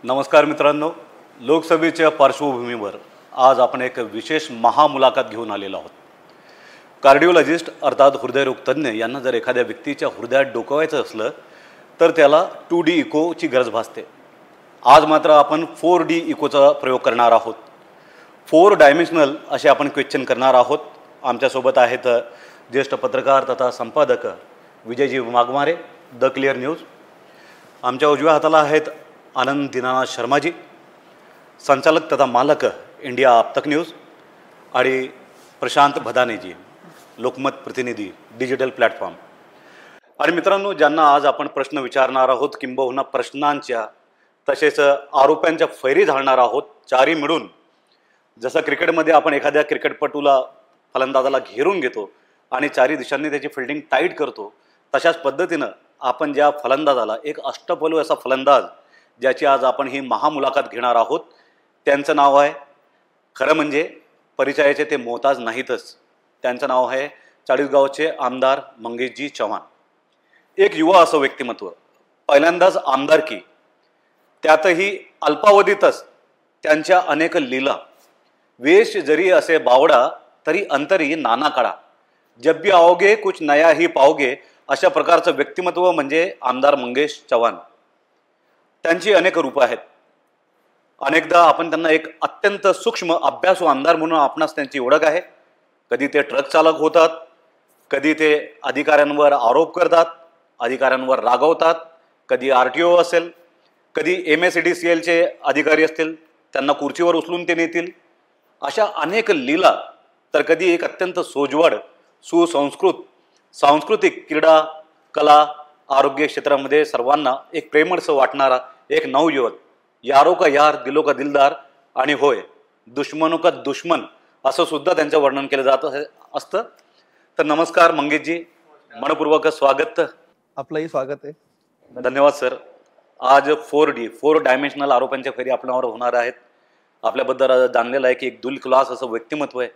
नमस्कार मित्रांनो, लोकसभेच्या पार्श्वभूमीवर आज आपण एक विशेष महामुलाखत घेऊन आलेलो आहोत. कार्डिओलॉजिस्ट अर्थात हृदयरोग तज्ज्ञ यांना जर एखाद्या व्यक्तीच्या हृदयात डोकवायचं असलं तर त्याला 2D इकोची गरज भासते. आज मात्र आपण 4D इकोचा प्रयोग करणार आहोत. 4 डायमेन्शनल असे आपण क्वेश्चन करणार आहोत. आमच्यासोबत आहेत ज्येष्ठ पत्रकार तथा संपादक Vijayji Waghmare, the clear news. आमच्या उजव्या हाताला आहेत आनंद दीनानाथ शर्माजी, संचालक तथा मालक इंडिया आपतक न्यूज, आणि प्रशांत भदानेजी, लोकमत प्रतिनिधी डिजिटल प्लॅटफॉर्म. आणि मित्रांनो, ज्यांना आज आपण प्रश्न विचारणार आहोत, किंबहुना प्रश्नांच्या तसेच आरोपांच्या फैरी झाडणार आहोत, चारी मिळून. जसं क्रिकेटमध्ये आपण एखाद्या क्रिकेटपटूला फलंदाजाला घेरून घेतो आणि चारी दिशांनी त्याची फिल्डिंग टाईट करतो, तशाच पद्धतीनं आपण ज्या फलंदाजाला, एक अष्टपैलू असा फलंदाज ज्याची आज आपण ही महामुलाखत घेणार आहोत, त्यांचं नाव आहे, खरं म्हणजे परिचयाचे ते मोहताज नाहीतच, त्यांचं नाव आहे चाळीसगावचे आमदार मंगेशजी चव्हाण. एक युवा असं व्यक्तिमत्व, पहिल्यांदाच आमदारकी, त्यातही अल्पावधीतच त्यांच्या अनेक लीला, वेश जरी असे बावडा तरी अंतरी नाना काढा, जब भी आओगे कुछ नया ही पाओगे, अशा प्रकारचं व्यक्तिमत्व म्हणजे आमदार मंगेश चव्हाण. त्यांची अनेक रूपं आहेत. अनेकदा आपण त्यांना एक अत्यंत सूक्ष्म अभ्यासू आमदार म्हणून आपणास त्यांची ओळख आहे. कधी ते ट्रक चालक होतात, कधी ते अधिकाऱ्यांवर आरोप करतात, अधिकाऱ्यांवर रागवतात, कधी RTO असेल, कधी MSEDCLचे अधिकारी असतील, त्यांना खुर्चीवर उचलून ते नेतील, अशा अनेक लीला. तर कधी एक अत्यंत सोज्वळ, सुसंस्कृत, सांस्कृतिक, क्रीडा, कला, आरोग्य क्षेत्रामध्ये सर्वांना एक प्रेमळसं वाटणारा एक नवयुवक, यारो का यार दिलो का दिलदार, आणि होय दुश्मनो का दुश्मन असं सुद्धा त्यांचं वर्णन केलं जात असतं. तर नमस्कार मंगेशजी, मनपूर्वक स्वागत. आपलंही स्वागत आहे. धन्यवाद सर. आज 4 डायमेन्शनल आरोपांच्या फेरी आपल्यावर होणार आहेत. आपल्याबद्दल जाणलेलं आहे की एक दुल क्लास असं व्यक्तिमत्व आहे,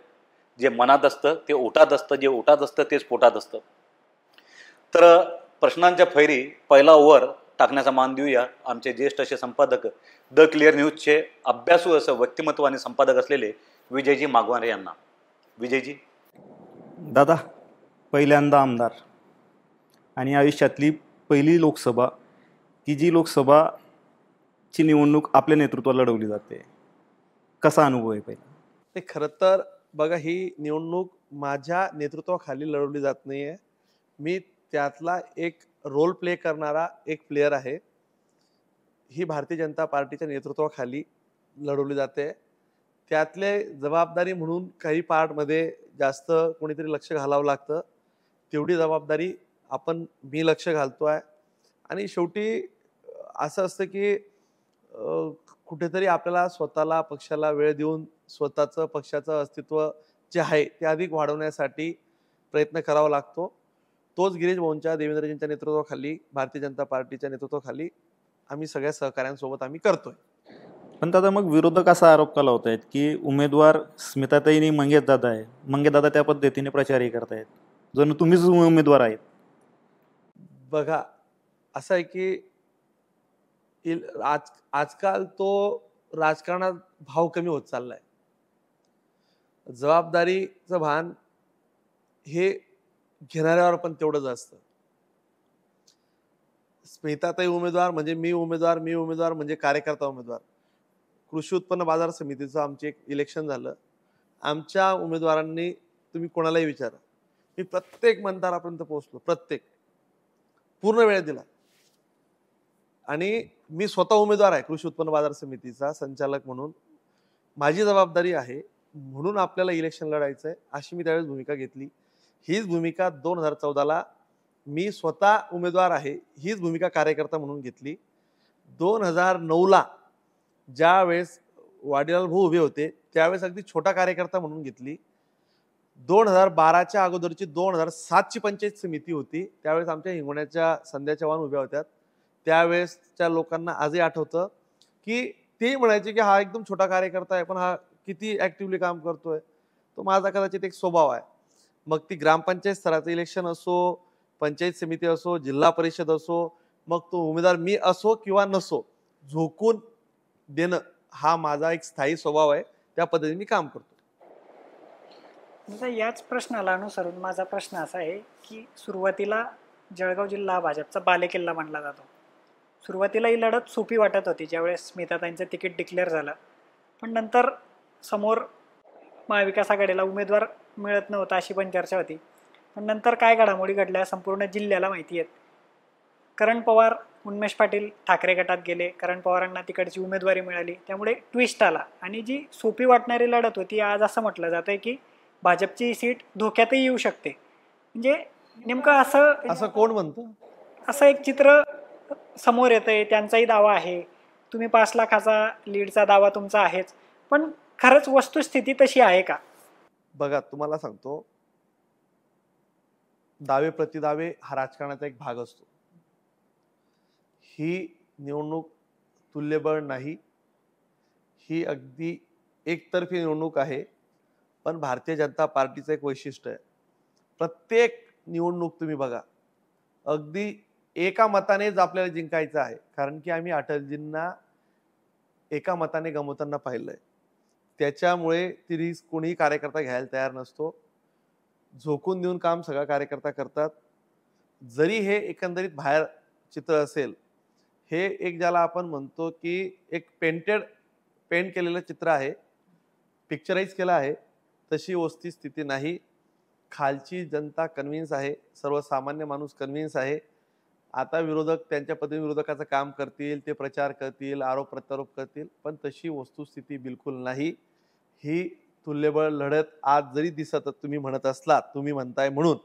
जे मनात असतं ते ओठात असतं, जे ओठात असतं तेच पोटात असतं. तर प्रश्नांच्या फैरी पहिला ओव्हर टाकण्याचा मान देऊया आमचे ज्येष्ठ असे संपादक, द क्लिअर न्यूजचे अभ्यासू असं व्यक्तिमत्व आणि संपादक असलेले विजयजी वाघमारे यांना. विजयजी. दादा, पहिल्यांदा आमदार आणि आयुष्यातली पहिली लोकसभा, की जी लोकसभाची निवडणूक आपल्या नेतृत्वाला लढवली जाते, कसा अनुभव आहे पहिला? ते खरं तर बघा, ही निवडणूक माझ्या नेतृत्वाखाली लढवली जात नाही आहे. मी त्यातला एक रोल प्ले करणारा एक प्लेयर आहे. ही भारतीय जनता पार्टीच्या नेतृत्वाखाली लढवली जाते. त्यातले जबाबदारी म्हणून काही पार्टमध्ये जास्त कोणीतरी लक्ष घालावं लागतं, तेवढी जबाबदारी मी लक्ष घालतो आहे. आणि शेवटी असं असतं की कुठेतरी आपल्याला स्वतःला, पक्षाला वेळ देऊन स्वतःचं, पक्षाचं अस्तित्व जे आहे ते अधिक वाढवण्यासाठी प्रयत्न करावा लागतो. तोच गिरीश भाऊंच्या, देवेंद्रजींच्या नेतृत्वाखाली, भारतीय जनता पार्टीच्या नेतृत्वाखाली आम्ही सगळ्या सहकाऱ्यांसोबत आम्ही करतोय. पण दादा, मग विरोधक असा आरोप केला होत आहेत की उमेदवार स्मिताताईंनी मंगेश दादा आहे, मंगेश दादा त्या पद्धतीने प्रचारही करतायत, जणू तुम्हीच उमेदवार आहेत. बघा, असं आहे की आजकाल तो राजकारणात भाव कमी होत चाललाय. जबाबदारीचं भान हे घेणाऱ्यावर पण तेवढंच असतं. स्मिताताई उमेदवार म्हणजे मी उमेदवार, मी उमेदवार म्हणजे कार्यकर्ता उमेदवार. कृषी उत्पन्न बाजार समितीचं आमचे एक इलेक्शन झालं. आमच्या उमेदवारांनी, तुम्ही कोणालाही विचारा, मी प्रत्येक मतदारापर्यंत पोहोचलो, प्रत्येक, पूर्ण वेळ दिला. आणि मी स्वतः उमेदवार आहे कृषी उत्पन्न बाजार समितीचा संचालक म्हणून. माझी जबाबदारी आहे म्हणून आपल्याला इलेक्शन लढायचं आहे, अशी मी त्यावेळेस भूमिका घेतली. हीच भूमिका 2014ला मी स्वतः उमेदवार आहे, हीच भूमिका कार्यकर्ता म्हणून घेतली. 2009ला ज्या वेळेस वाडीलाल भाऊ उभे होते त्यावेळेस अगदी छोटा कार्यकर्ता म्हणून घेतली. 2012च्या अगोदरची 2007ची पंचायत समिती होती, त्यावेळेस आमच्या हिंगोण्याच्या संध्या चव्हाण उभ्या होत्या. त्यावेळेसच्या लोकांना आजही आठवतं की ते म्हणायचे की हा एकदम छोटा कार्यकर्ता आहे, पण हा किती ॲक्टिव्हली काम करतोय. तो माझा कदाचित एक स्वभाव आहे. मग ती ग्रामपंचायत स्तराचं इलेक्शन असो, पंचायत समिती असो, जिल्हा परिषद असो, मग तो उमेदवार मी असो किंवा नसो, झोकून देणं हा माझा एक स्थायी स्वभाव आहे. त्या पद्धतीने मी काम करतो. आता याच प्रश्नाला अनुसरून माझा प्रश्न असा आहे की सुरुवातीला जळगाव जिल्हा भाजपचा बालेकिल्ला मानला जातो. सुरुवातीला ही लढत सोपी वाटत होती ज्यावेळेस स्मिताताईंचं तिकीट डिक्लेअर झालं, पण नंतर समोर महाविकास आघाडीला उमेदवार मिळत नव्हता अशी पण चर्चा होती. पण नंतर काय घडामोडी घडल्या संपूर्ण जिल्ह्याला माहिती आहेत. करण पवार उन्मेष पाटील ठाकरे गटात गेले, करण पवारांना तिकडची उमेदवारी मिळाली, त्यामुळे ट्विस्ट आला आणि जी सोपी वाटणारी लढत होती आज असं म्हटलं जात आहे की भाजपची सीट धोक्यातही येऊ शकते. म्हणजे नेमकं असं कोण म्हणतं? असं एक चित्र समोर येतंय. त्यांचाही दावा आहे, तुम्ही 5 लाखाचा लीडचा दावा तुमचा आहेच, पण खरंच वस्तुस्थिती तशी आहे का? बघा, तुम्हाला सांगतो, दावे प्रतिदावे हा राजकारणाचा एक भाग असतो. ही निवडणूक तुल्यबळ नाही, ही अगदी एकतर्फी निवडणूक आहे. पण भारतीय जनता पार्टीचं एक वैशिष्ट्य आहे, प्रत्येक निवडणूक तुम्ही बघा, अगदी एका मतानेच आपल्याला जिंकायचं आहे. कारण की आम्ही अटलजींना एका मताने गमवताना पाहिलंय. त्याच्यामुळे ती रिस्क कोणीही कार्यकर्ता घ्यायला तयार नसतो. झोकून देऊन काम सगळा कार्यकर्ता करतात. जरी हे एकंदरीत बाहेर चित्र असेल, हे एक ज्याला आपण म्हणतो की एक पेंट केलेलं चित्र आहे, पिक्चराइज केलं आहे, तशी वस्तुस्थिती नाही. खालची जनता कन्व्हिन्स आहे, सर्वसामान्य माणूस कन्व्हिन्स आहे. आता विरोधक त्यांच्या पद्धतीने विरोधकाचं काम करतील, ते प्रचार करतील, आरोप प्रत्यारोप करतील, पण तशी वस्तुस्थिती बिलकुल नाही. ही तुल्यबळ लढत आज जरी दिसत तुम्ही म्हणत असलात, तुम्ही म्हणताय म्हणून,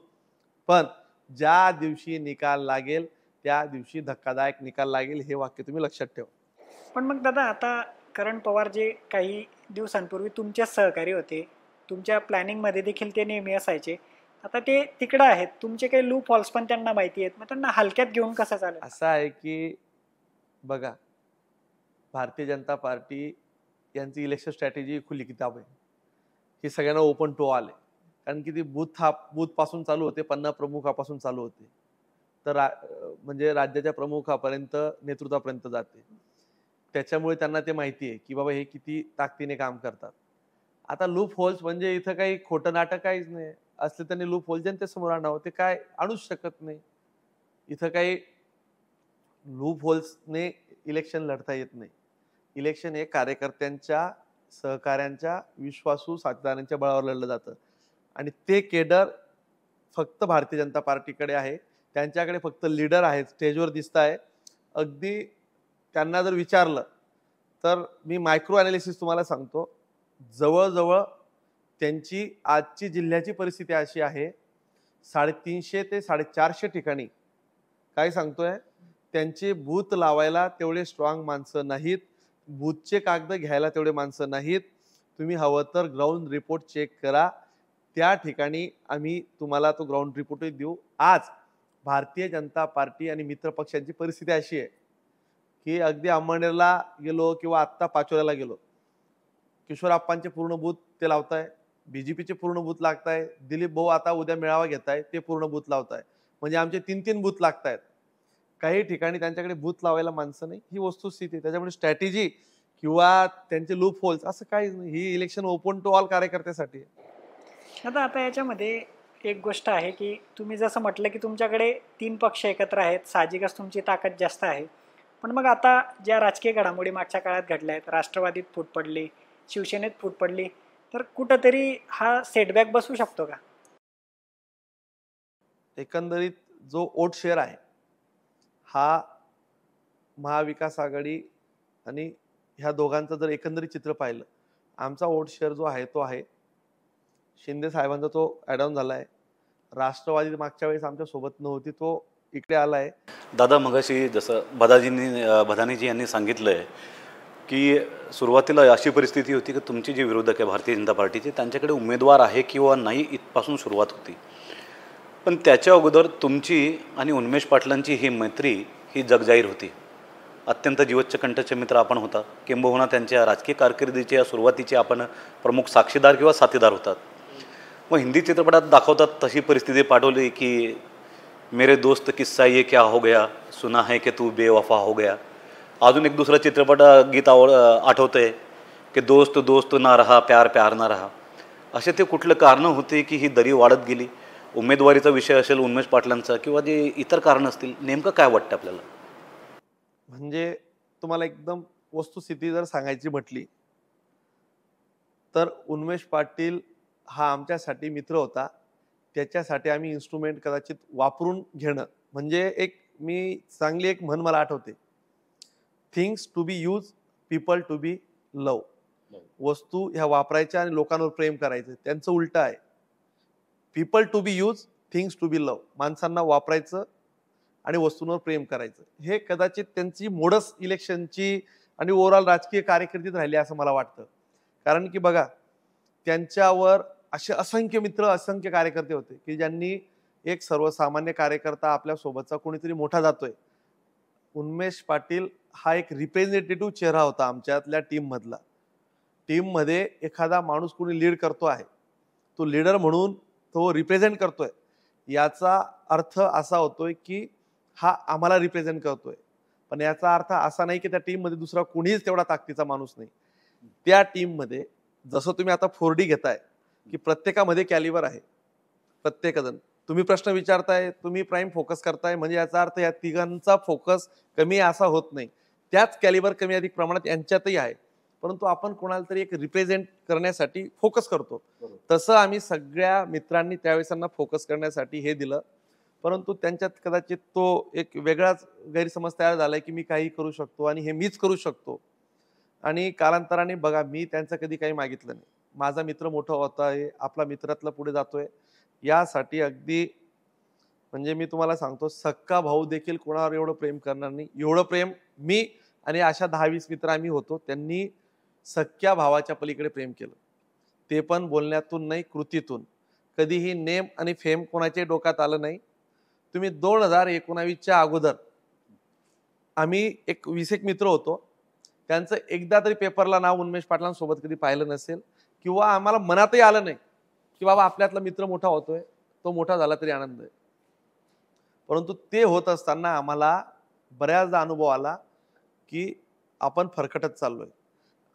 पण ज्या दिवशी निकाल लागेल त्या दिवशी धक्कादायक निकाल लागेल, हे वाक्य तुम्ही लक्षात ठेवा. पण मग दादा, आता करण पवार जे काही दिवसांपूर्वी तुमच्या सहकारी होते, तुमच्या प्लॅनिंगमध्ये देखील ते नेहमी असायचे, आता ते तिकडं आहेत, तुमचे काही लूप हॉल्स पण त्यांना माहिती आहेत, मग त्यांना हलक्यात घेऊन कसं चालेल? असं आहे की बघा, भारतीय जनता पार्टी यांची इलेक्शन स्ट्रॅटेजी खुली किताब आहे. हे सगळ्यांना ओपन टू ऑल आहे. कारण की ती बूथ पासून चालू होते, पन्ना प्रमुखापासून चालू होते, तर म्हणजे राज्याच्या प्रमुखापर्यंत, नेतृत्वापर्यंत जाते. त्याच्यामुळे त्यांना ते माहिती आहे की बाबा हे किती ताकदीने काम करतात. आता लूप होल्स म्हणजे इथं काही खोटं नाटक काहीच नाही. असले त्यांनी लूप होल जनतेसमोर आणावं, ते काय आणूच शकत नाही. इथं काही लूप होल्सने इलेक्शन लढता येत नाही. इलेक्शन हे कार्यकर्त्यांच्या, सहकाऱ्यांच्या, विश्वासू साथीदारांच्या बळावर लढलं जातं. आणि ते केडर फक्त भारतीय जनता पार्टीकडे आहे. त्यांच्याकडे फक्त लीडर आहेत, स्टेजवर दिसत आहे. अगदी त्यांना जर विचारलं तर मी मायक्रो अनालिसिस तुम्हाला सांगतो, जवळजवळ त्यांची आजची जिल्ह्याची परिस्थिती अशी आहे, 350 ते 450 ठिकाणी काय सांगतोय, त्यांचे बूथ लावायला तेवढे स्ट्रॉंग माणसं नाहीत, बूथचे कागद घ्यायला तेवढे माणसं नाहीत. तुम्ही हवं तर ग्राउंड रिपोर्ट चेक करा, त्या ठिकाणी आम्ही तुम्हाला तो ग्राउंड रिपोर्टही देऊ. आज भारतीय जनता पार्टी आणि मित्र पक्षांची परिस्थिती अशी आहे की अगदी अंमळनेरला गेलो किंवा आत्ता पाचोऱ्याला गेलो, किशोरप्पांचे पूर्ण बूथ ते लावताय, बीजेपीचे पूर्ण बूथ लागताय, दिलीप भाऊ आता उद्या मेळावा घेताय, ते पूर्ण बूथ लावताय. म्हणजे आमचे 3-3 बूथ लागतायत. काही ठिकाणी त्यांच्याकडे बूथ लावायला माणसं नाही, ही वस्तुस्थिती. त्याच्यामुळे स्ट्रॅटेजी किंवा त्यांचे लूप होल्स असं काहीच नाही. ही इलेक्शन ओपन टू ऑल कार्यकर्त्यासाठी. आता याच्यामध्ये एक गोष्ट आहे की तुम्ही जसं म्हटलं की तुमच्याकडे 3 पक्ष एकत्र आहेत, साहजिकच तुमची ताकद जास्त आहे. पण मग आता ज्या राजकीय घडामोडी मागच्या काळात घडल्या आहेत, राष्ट्रवादीत फूट पडली, शिवसेनेत फूट पडली, तर कुठंतरी हा सेटबॅक बसू शकतो का? एकंदरीत जो वोट शेअर आहे हा महाविकास आघाडी आणि ह्या दोघांचं जर एकंदरीत चित्र पाहिलं, आमचा वोट शेअर जो आहे तो आहे, शिंदे साहेबांचा तो ॲडाऊन झाला आहे. राष्ट्रवादी मागच्या वेळेस आमच्या सोबत नव्हती, तो इकडे आला आहे. दादा, मगाशी जसं बदानीजी यांनी सांगितलंय की सुरुवातीला अशी परिस्थिती होती की तुमची जी विरोधक आहे भारतीय जनता पार्टीचे, त्यांच्याकडे उमेदवार आहे किंवा नाही इथपासून सुरुवात होती. पण त्याच्या अगोदर तुमची आणि उन्मेष पाटलांची ही मैत्री ही जगजाहीर होती. अत्यंत जीवच्च कंठचे मित्र आपण होता, किंबहुना त्यांच्या राजकीय कारकिर्दीच्या सुरुवातीचे आपण प्रमुख साक्षीदार किंवा साथीदार होतात. मग हिंदी चित्रपटात दाखवतात तशी परिस्थिती पाठवली की मेरे दोस्त किस्सा ये क्या हो गया, सुना है कि तू बेवफा हो गया. अजून एक दुसरं चित्रपट गीत आठवतंय की दोस्त दोस्त ना रहा प्यार प्यार ना रहा. असे ते कुठलं कारणं होते की ही दरी वाढत गेली? उमेदवारीचा विषय असेल उन्मेष पाटलांचा किंवा जे इतर कारणं असतील, नेमकं काय वाटतं आपल्याला? म्हणजे तुम्हाला एकदम वस्तुस्थिती जर सांगायची म्हटली तर उन्मेष पाटील हा आमच्यासाठी मित्र होता. त्याच्यासाठी आम्ही इन्स्ट्रुमेंट कदाचित वापरून घेणं म्हणजे चांगली एक म्हण मला आठवते, things to be use, people to be love. वस्तू ह्या वापरायच्या आणि लोकांवर प्रेम करायचं. त्यांचं उलट आहे, people to be use, things to be love. माणसांना वापरायचं आणि वस्तूंवर प्रेम करायचं. हे कदाचित त्यांची मोडस इलेक्शनची आणि ओव्हरऑल राजकीय कारकिर्दीत राहिली असं मला वाटतं. कारण की बघा, त्यांच्यावर असे असंख्य मित्र, असंख्य कार्यकर्ते होते की ज्यांनी एक सर्वसामान्य कार्यकर्ता आपल्या सोबतचा कोणीतरी मोठा जातोय. उन्मेष पाटील हा एक रिप्रेझेंटेटिव्ह चेहरा होता आमच्यातल्या टीम मधला. टीम मध्ये एखादा माणूस कोणी लीड करतो आहे, तो लीडर म्हणून तो रिप्रेझेंट करतोय, याचा अर्थ असा होतोय की हा आम्हाला रिप्रेझेंट करतोय. पण याचा अर्थ असा नाही की त्या टीम मध्ये दुसरा कोणीच तेवढा ताकदीचा माणूस नाही. त्या टीम मध्ये जसं तुम्ही आता 4D घेताय की प्रत्येकामध्ये कॅलिबर आहे, प्रत्येक जण. तुम्ही प्रश्न विचारताय, तुम्ही प्राईम फोकस करताय, म्हणजे याचा अर्थ या तिघांचा फोकस कमी असा होत नाही. त्याच कॅलिबर कमी अधिक प्रमाणात यांच्यातही आहे, परंतु आपण कोणाला तरी एक रिप्रेझेंट करण्यासाठी फोकस करतो. तसं आम्ही सगळ्या मित्रांनी त्यावेळेस त्यांना फोकस करण्यासाठी हे दिलं. परंतु त्यांच्यात कदाचित तो एक वेगळाच गैरसमज तयार झालाय की मी काही करू शकतो आणि हे मीच करू शकतो. आणि कालांतराने बघा, मी त्यांचं कधी काही मागितलं नाही. माझा मित्र मोठा होतोय, आपला मित्रातला पुढे जातोय, यासाठी अगदी म्हणजे मी तुम्हाला सांगतो, सक्का भाऊ देखील कोणावर एवढं प्रेम करणार नाही. एवढं प्रेम मी आणि अशा 10-20 मित्र आम्ही होतो, त्यांनी सख्या भावाच्या पलीकडे प्रेम केलं. ते पण बोलण्यातून नाही, कृतीतून. कधीही नेम आणि फेम कोणाच्याही डोक्यात आलं नाही. तुम्ही 2019च्या अगोदर आम्ही 20 एक मित्र होतो, त्यांचं एकदा तरी पेपरला नाव उन्मेष पाटलांसोबत कधी पाहिलं नसेल किंवा आम्हाला मनातही आलं नाही की बाबा आपल्यातला मित्र मोठा होतोय, तो मोठा झाला तरी आनंद आहे. परंतु ते होत असताना आम्हाला बऱ्याचदा अनुभव आला की आपण फरकटत चाललोय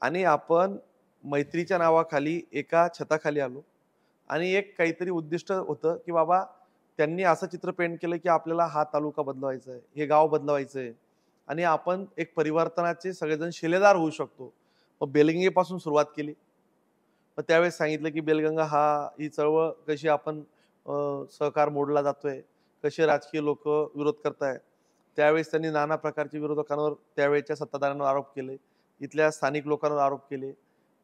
आणि आपण मैत्रीच्या नावाखाली एका छताखाली आलो आणि एक काहीतरी उद्दिष्ट होतं की बाबा त्यांनी असं चित्र पेंट केलं की आपल्याला हा तालुका बदलवायचा आहे, हे गाव बदलवायचं आहे आणि आपण एक परिवर्तनाचे सगळेजण शिलेदार होऊ शकतो. मग बेलगंगेपासून सुरुवात केली. मग त्यावेळेस सांगितलं की बेलगंगा ही चळवळ कशी आपण सहकार मोडला जातोय, कसे राजकीय लोक विरोध करताय. त्यावेळेस त्यांनी नाना प्रकारच्या विरोधकांवर, त्यावेळेच्या सत्ताधाऱ्यांवर आरोप केले, इथल्या स्थानिक लोकांवर आरोप केले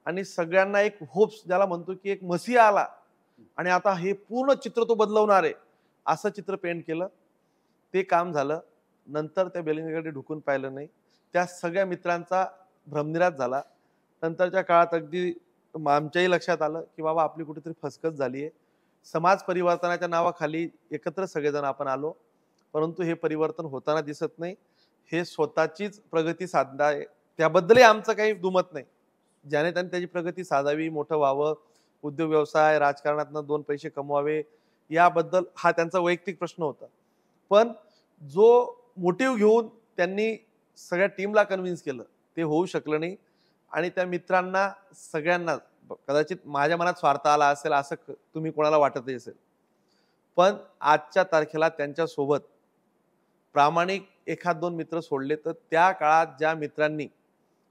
आणि सगळ्यांना एक होप्स, ज्याला म्हणतो की एक मसीहा आला आणि आता हे पूर्ण चित्र तो बदलवणार आहे, असं चित्र पेंट केलं. ते काम झालं. नंतर त्या बेलगंगेकडे ढुकून पाहिलं नाही. त्या सगळ्या मित्रांचा भ्रमनिरास झाला. नंतरच्या काळात अगदी आमच्याही लक्षात आलं की बाबा आपली कुठेतरी फसगत झाली आहे. समाज परिवर्तनाच्या नावाखाली एकत्र सगळेजण आपण आलो, परंतु हे परिवर्तन होताना दिसत नाही. हे स्वतःचीच प्रगती साधणार, त्याबद्दलही आमचं काही दुमत नाही. ज्याने त्याने त्याची प्रगती साधावी, मोठं व्हावं, उद्योग व्यवसाय राजकारणातनं 2 पैसे कमवावे, याबद्दल हा त्यांचा वैयक्तिक प्रश्न होता. पण जो मोटिव्ह घेऊन त्यांनी सगळ्या टीमला कन्व्हिन्स केलं, ते होऊ शकलं नाही. आणि त्या मित्रांना सगळ्यांना कदाचित माझ्या मनात स्वार्थ आला असेल असं तुम्ही कोणाला वाटतही असेल, पण आजच्या तारखेला त्यांच्यासोबत प्रामाणिक 1-2 मित्र सोडले तर त्या काळात ज्या मित्रांनी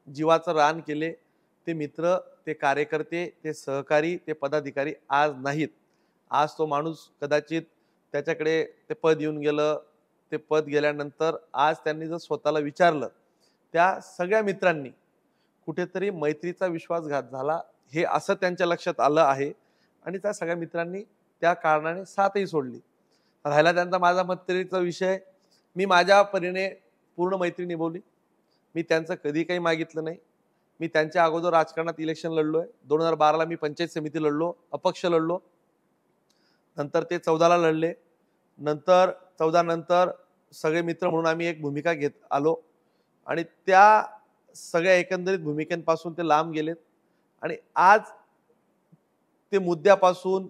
जीवाचं रान केले, ते मित्र, ते कार्यकर्ते, ते सहकारी, ते पदाधिकारी आज नाहीत. आज तो माणूस कदाचित त्याच्याकडे ते पद येऊन गेलं. ते पद गेल्यानंतर आज त्यांनी जर स्वतःला विचारलं, त्या सगळ्या मित्रांनी कुठेतरी मैत्रीचा विश्वासघात झाला हे असं त्यांच्या लक्षात आलं आहे आणि त्या सगळ्या मित्रांनी त्या कारणाने साथही सोडली. राहिला त्यांचा माझा मैत्रीचा विषय, मी माझ्या परीने पूर्ण मैत्री निभवली. मी त्यांचं कधी काही मागितलं नाही. मी त्यांच्या अगोदर राजकारणात इलेक्शन लढलोय. 2012ला मी पंचायत समिती लढलो, अपक्ष लढलो. नंतर ते 14ला लढले. नंतर 14 नंतर सगळे मित्र म्हणून आम्ही एक भूमिका घेत आलो आणि त्या सगळ्या एकंदरीत भूमिकेपासून ते लांब गेलेत आणि आज ते मुद्द्यापासून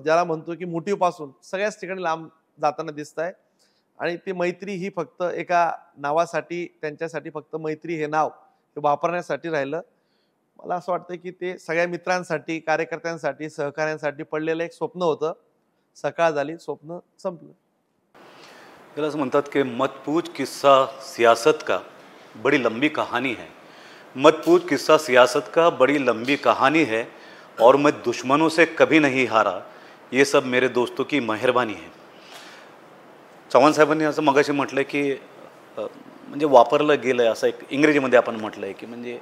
ज्याला म्हणतो की मोटिव्ह पासून सगळ्याच ठिकाणी लांब जाताना दिसत आहे. आणि ती मैत्री ही फक्त एका नावासाठी, त्यांच्यासाठी फक्त मैत्री हे नाव ते वापरण्यासाठी राहिलं. मला असं वाटतं की ते सगळ्या मित्रांसाठी, कार्यकर्त्यांसाठी, सहकाऱ्यांसाठी पडलेलं एक स्वप्न होतं. सकाळ झाली, स्वप्न संपलं. त्याला असं म्हणतात की मत पूछ किस्सा सियासत का बड़ी लंबी कहानी है. मत पूछ किस्सा सियासत का बड़ी लंबी कहानी है और मैं दुश्मनों से कभी नहीं हारा, ये सब मेरे दोस्तों की मेहरबानी है. चव्हाण साहेबांनी असं मगाशी म्हटलं की म्हणजे वापरलं गेलं आहे असं एक इंग्रजीमध्ये आपण म्हटलं आहे की म्हणजे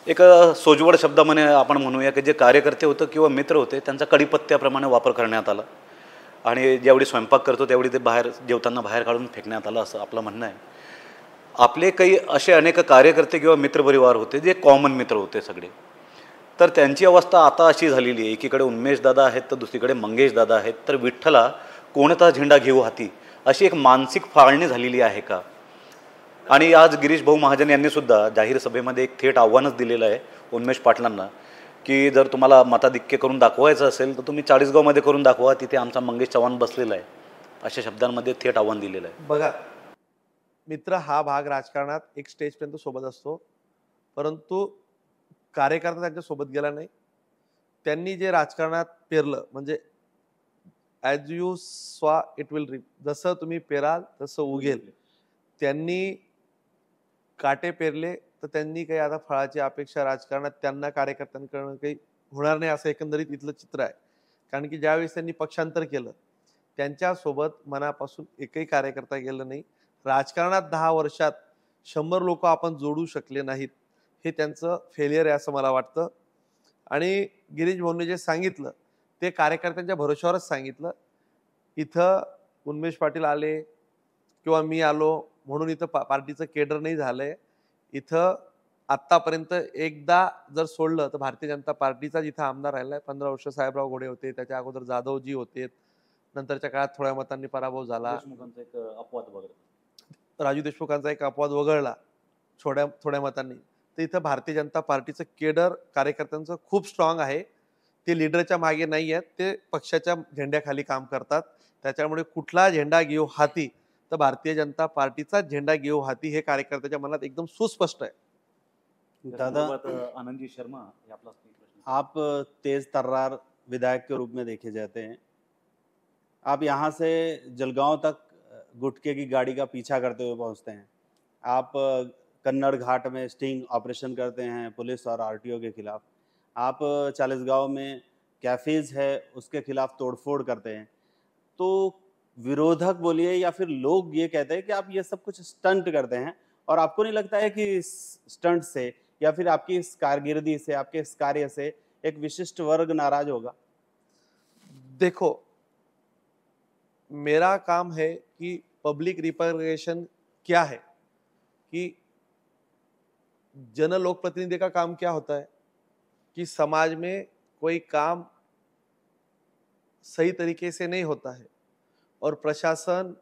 एक सोजवळ शब्दामध्ये आपण म्हणूया की जे कार्यकर्ते होतं किंवा मित्र होते त्यांचा कडीपत्त्याप्रमाणे वापर करण्यात आला आणि जेवढी स्वयंपाक करतो तेवढी ते बाहेर जेवताना बाहेर काढून फेकण्यात आलं असं आपलं म्हणणं आहे. आपले काही असे अनेक कार्यकर्ते किंवा मित्रपरिवार होते जे कॉमन मित्र होते सगळे. तर त्यांची अवस्था आता अशी झालेली आहे, एकीकडे उन्मेषदादा आहेत तर दुसरीकडे मंगेशदादा आहेत. तर विठ्ठला कोणता झेंडा घेऊ हाती अशी एक मानसिक फाळणी झालेली आहे का. आणि आज गिरीश भाऊ महाजन यांनी सुद्धा जाहीर सभेमध्ये एक थेट आव्हानच दिलेलं आहे उन्मेष पाटलांना की जर तुम्हाला मताधिक्य करून दाखवायचं असेल तर तुम्ही 40गावमध्ये करून दाखवा, तिथे आमचा मंगेश चव्हाण बसलेला आहे, अशा शब्दांमध्ये थेट आव्हान दिलेलं आहे. बघा, मित्र हा भाग राजकारणात एक स्टेजपर्यंत सोबत असतो, परंतु कार्यकर्ता त्यांच्या सोबत गेला नाही. त्यांनी जे राजकारणात पेरलं म्हणजे ॲज यू स्वा इट विल रिप, जसं तुम्ही पेराल तसं उगेल. त्यांनी काटे पेरले तर त्यांनी काही आता फळाची अपेक्षा राजकारणात त्यांना कार्यकर्त्यांकडून काही होणार नाही असं एकंदरीत इथलं चित्र आहे. कारण की ज्यावेळेस त्यांनी पक्षांतर केलं त्यांच्यासोबत मनापासून एकही कार्यकर्ता गेलं नाही. राजकारणात 10 वर्षात 100 लोक आपण जोडू शकले नाहीत, हे त्यांचं फेलियर आहे असं मला वाटतं. आणि गिरीश भाऊंनी जे सांगितलं ते कार्यकर्त्यांच्या भरोश्यावरच सांगितलं. इथं उन्मेष पाटील आले किंवा मी आलो म्हणून इथं पार्टीचं केडर नाही झालंय. इथं आत्तापर्यंत एकदा जर सोडलं तर भारतीय जनता पार्टीचा जिथं आमदार राहिलाय 15 वर्ष साहेबराव घोडे होते, त्याच्या अगोदर जाधवजी होते, नंतरच्या काळात थोड्या मतांनी पराभव झाला, एक अपवाद वगैरे राजू देशमुखांचा एक अपवाद वगळला थोड्या मतांनी. तर इथं भारतीय जनता पार्टीचं केडर कार्यकर्त्यांचं खूप स्ट्रॉंग आहे. ते लीडरच्या मागे नाही आहेत, ते पक्षाच्या झेंड्याखाली काम करतात. त्याच्यामुळे कुठला झेंडा घेऊ हाती तर भारतीय जनता पार्टीचा झेंडा घेऊ हाती हे कार्यकर्त्याच्या मनात एकदम सुस्पष्ट आहे. दादा, आनंदजी शर्मा हे आपला प्रश्न. आप तेज तर्रार विधायक के रूप में देखे जाते हैं. आप यहाँ से जलगांव तक गुटखे की गाड़ी का पीछा करते हुए पहुंचते हैं. आप कन्नड़ घाट में स्टिंग ऑपरेशन करते हैं पुलिस और आरटीओ के खिलाफ. आप चालीसगांव में कैफेज है उसके खिलाफ तोड़फोड़ करते हैं. तो विरोधक बोलिए या फिर लोग ये कहते हैं कि आप ये सब कुछ स्टंट करते हैं, और आपको नहीं लगता है कि इस स्टंट से या फिर आपकी इस कारगिर्दी से, आपके इस कार्य से एक विशिष्ट वर्ग नाराज होगा? देखो, मेरा काम है कि पब्लिक रिप्रेजेंटेशन क्या है, कि जन लोक प्रतिनिधि का काम क्या होता है कि समाज में कोई काम सही तरीके से नहीं होता है और प्रशासन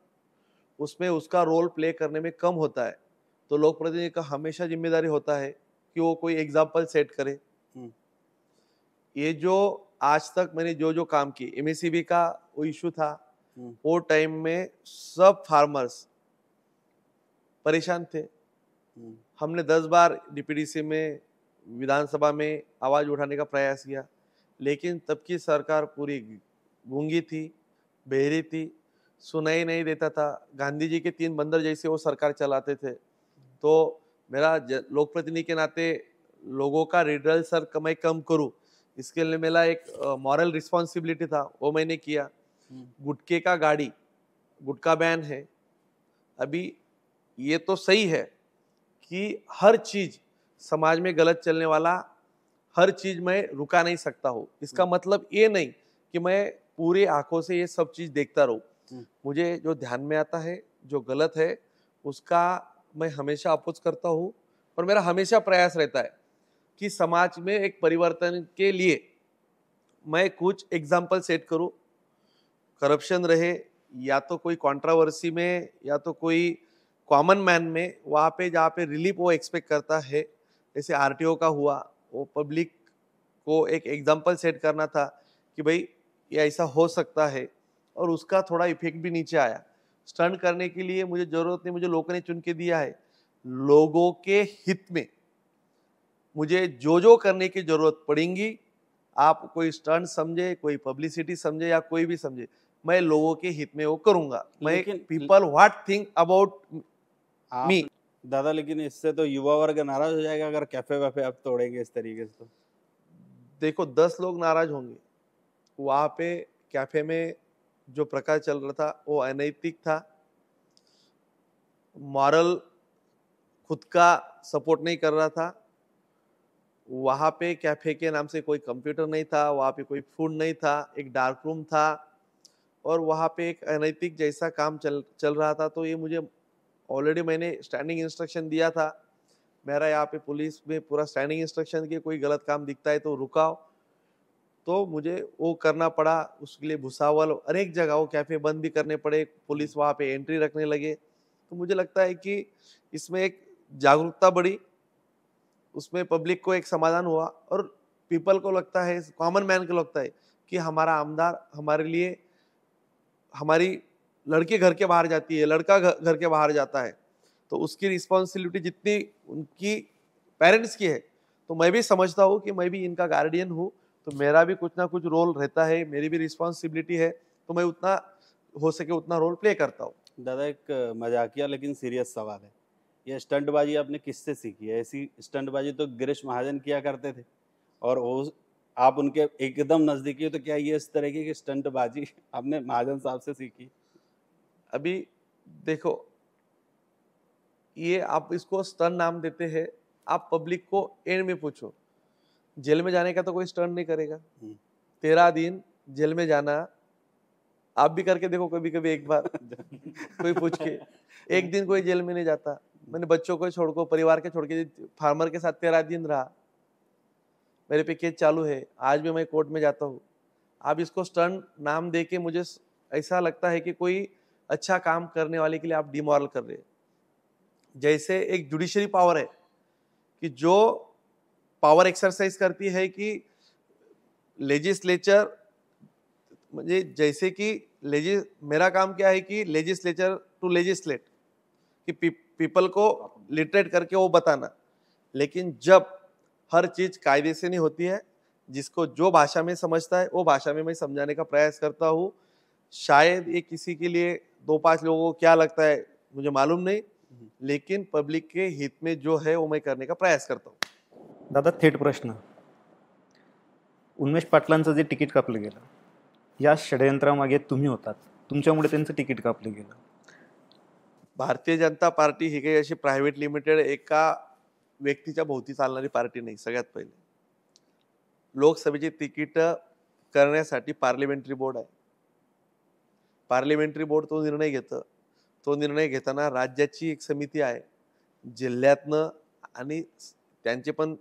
उसमें उसका रोल प्ले करने में कम होता है, तो लोक प्रतिनिधि का हमेशा जिम्मेदारी होता है कि वो कोई एग्जाम्पल सेट करे. ये जो आज तक मैंने जो काम की, एमएससीबी का वो इशू था, वो टाइम में सब फार्मर्स परेशान थे. हमने 10 बार डीपीडीसी में, विधानसभा में आवाज उठाने का प्रयास किया, लेकिन तब की सरकार पूरी गूंगी थी, बहरी थी, सुनाई नहीं देता था. गांधी जी के 3 बंदर जैसे वो सरकार चलाते थे. तो मेरा लोक प्रतिनिधि के नाते लोगों का रिडल सर मैं कम करूं, इसके लिए मेरा एक मॉरल रिस्पॉन्सिबिलिटी था, वो मैंने किया. गुटखे का गाड़ी, गुटखा बैन है. अभी ये तो सही है कि हर चीज समाज में गलत चलने वाला हर चीज मैं रुका नहीं सकता हूँ. इसका मतलब ये नहीं कि मैं पूरी आंखों से ये सब चीज देखता रहूं. मुझे जो ध्यान में आता है, जो गलत है, उसका मैं हमेशा अपोज करता हूँ. और मेरा हमेशा प्रयास रहता है कि समाज में एक परिवर्तन के लिए मैं कुछ एग्जाम्पल सेट करूं. करप्शन रहे या तो कोई कंट्रोवर्सी में या तो कोई कॉमन मैन में, वहाँ पे जहाँ पे रिलीफ वो एक्सपेक्ट करता है, जैसे आरटीओ का हुआ, वो पब्लिक को एक एग्जाम्पल सेट करना था कि भाई ये ऐसा हो सकता है, और उसका थोड़ा इफेक्ट भी नीचे आया. स्टंट करने के लिए मुझे जरूरत नहीं, मुझे लोगों ने चुन के दिया है। लोगों के हित में मुझे जो जो करने की जरूरत पड़ेगी, आप कोई स्टंट समझे, कोई पब्लिसिटी समझे या कोई भी समझे, मैं लोगों के हित में वो करूंगा। मैं लेकिन- पीपल व्हाट थिंक अबाउट आप मी। दादा, लेकिन इससे तो युवा वर्ग नाराज हो जाएगा अगर कैफे वैफे आप तोड़ेंगे इस तरीके से। तो देखो 10 लोग नाराज होंगे, वहां पे कैफे में जो प्रकार चल रहा था वो अनैतिक था, मॉरल खुद का सपोर्ट नहीं कर रहा था। वहां पे कैफे के नाम से कोई कंप्यूटर नहीं था, वहां पे कोई फूड नहीं था, एक डार्क रूम था और वहां पे एक अनैतिक जैसा काम चल रहा था। तो ये मुझे ऑलरेडी मैंने स्टैंडिंग इंस्ट्रक्शन दिया था, मेरा यहाँ पे पुलिस में पूरा स्टैंडिंग इंस्ट्रक्शन कि कोई गलत काम दिखता है तो रुकाओ। तो मुझे वो करना पड़ा, उसके लिए भुसावल अनेक जगह वो कैफे बंद भी करने पड़े, पुलिस वहां पे एंट्री रखने लगे। तो मुझे लगता है कि इसमें एक जागरूकता बढ़ी, उसमें पब्लिक को एक समाधान हुआ और पीपल को लगता है, कॉमन मैन को लगता है कि हमारा आमदार हमारे लिए, हमारी लड़की घर के बाहर जाती है, लड़का घर के बाहर जाता है, तो उसकी रिस्पॉन्सिबिलिटी जितनी उनकी पेरेंट्स की है, तो मैं भी समझता हूँ कि मैं भी इनका गार्डियन हूँ, तो मेरा भी कुछ ना कुछ रोल रहता है, मेरी भी रिस्पॉन्सिबिलिटी है, तो मैं उतना हो सके उतना रोल प्ले करता हूँ। दादा, एक मजाकिया लेकिन सीरियस सवाल है, ये स्टंटबाजी आपने किससे सीखी है? ऐसी स्टंटबाजी तो गिरीश महाजन किया करते थे और वो आप उनके एकदम नजदीकी हो, तो क्या ये इस तरीके की स्टंटबाजी आपने महाजन साहब से सीखी? अभी देखो, ये आप इसको स्टन नाम देते हैं, आप पब्लिक को एंड में पूछो, जेल में जाने का तो कोई स्टंट नहीं करेगा। 13 दिन जेल में जाना, आप भी करके देखो कभी कभी एक बार कोई पूछ के, एक दिन कोई जेल में नहीं जाता। मैंने बच्चों को छोड़ को, परिवार के छोड़ के फार्मर के साथ 13 दिन रहा, मेरे पे केस चालू है, आज भी मैं कोर्ट में जाता हूँ। आप इसको स्टंट नाम दे के मुझे ऐसा लगता है कि कोई अच्छा काम करने वाले के लिए आप डिमोरल कर रहे हैं। जैसे एक जुडिशरी पावर है कि जो पावर एक्सरसाइज करती है कि लेजिस्लेचर, म्हणजे जैसे कि मेरा काम क्या है कि लेजिस्लेचर टू लेजिस्लेट, कि पीपल को लिटरेट करके वो बताना, लेकिन जब हर चीज कायदे से नहीं होती है, जिसको जो भाषा में समझता है वो भाषा में मैं समझाने का प्रयास करता हूँ। शायद ये किसी के लिए 2-5 लोगों को क्या लगता है मुझे मालूम नहीं, लेकिन पब्लिक के हित में जो है वो मैं करने का प्रयास करता हूँ। दादा, थेट प्रश्न, उन्मेष पाटलांचं जे तिकीट कापलं गेलं, या षडयंत्रामागे तुम्ही होतात, तुमच्यामुळे त्यांचं तिकीट कापलं गेलं। भारतीय जनता पार्टी ही काही अशी प्रायव्हेट लिमिटेड एका व्यक्तीच्या भोवती चालणारी पार्टी नाही। सगळ्यात पहिले लोकसभेची तिकीट करण्यासाठी पार्लिमेंटरी बोर्ड आहे, पार्लिमेंटरी बोर्ड तो निर्णय घेतं, तो निर्णय घेताना राज्याची एक समिती आहे, जिल्ह्यातनं आणि त्यांचे पण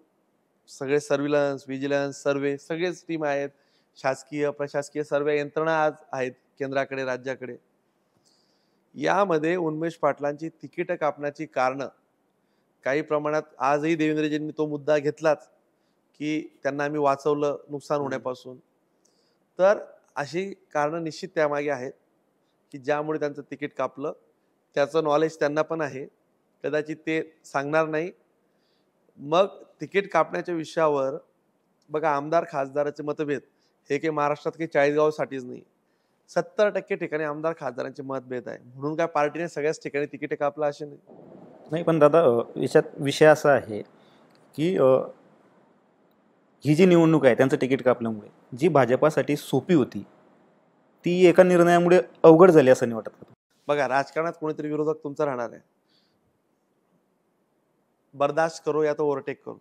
सगळे सर्व्हिलन्स, विजिलन्स, सर्वे सगळेच टीम आहेत, शासकीय प्रशासकीय सर्व यंत्रणा आज आहेत केंद्राकडे, राज्याकडे। यामध्ये उन्मेष पाटलांची तिकीट कापण्याची कारणं काही प्रमाणात आजही देवेंद्रजींनी तो मुद्दा घेतलाच की त्यांना आम्ही वाचवलं नुकसान होण्यापासून। तर अशी कारणं निश्चित त्यामागे आहेत की ज्यामुळे त्यांचं तिकीट कापलं, त्याचं नॉलेज त्यांना पण आहे, कदाचित ते सांगणार नाही। मग तिकीट कापण्याच्या विषयावर बघा, आमदार खासदाराचे मतभेद हे काही महाराष्ट्रात काही 40 गावासाठीच नाही, 70% ठिकाणी आमदार खासदारांचे मतभेद आहे, म्हणून काय पार्टीने सगळ्याच ठिकाणी तिकीट कापलं असे नाही। नाही, पण दादा, याच्यात विषय असा आहे की ही जी निवडणूक आहे त्यांचं तिकीट कापल्यामुळे जी भाजपासाठी सोपी होती ती एका निर्णयामुळे अवघड झाली असं नाही वाटत का? बघा, राजकारणात कोणीतरी विरोधक तुमचा राहणार आहे, बर्दाश्त करो या तो ओव्हरटेक करो।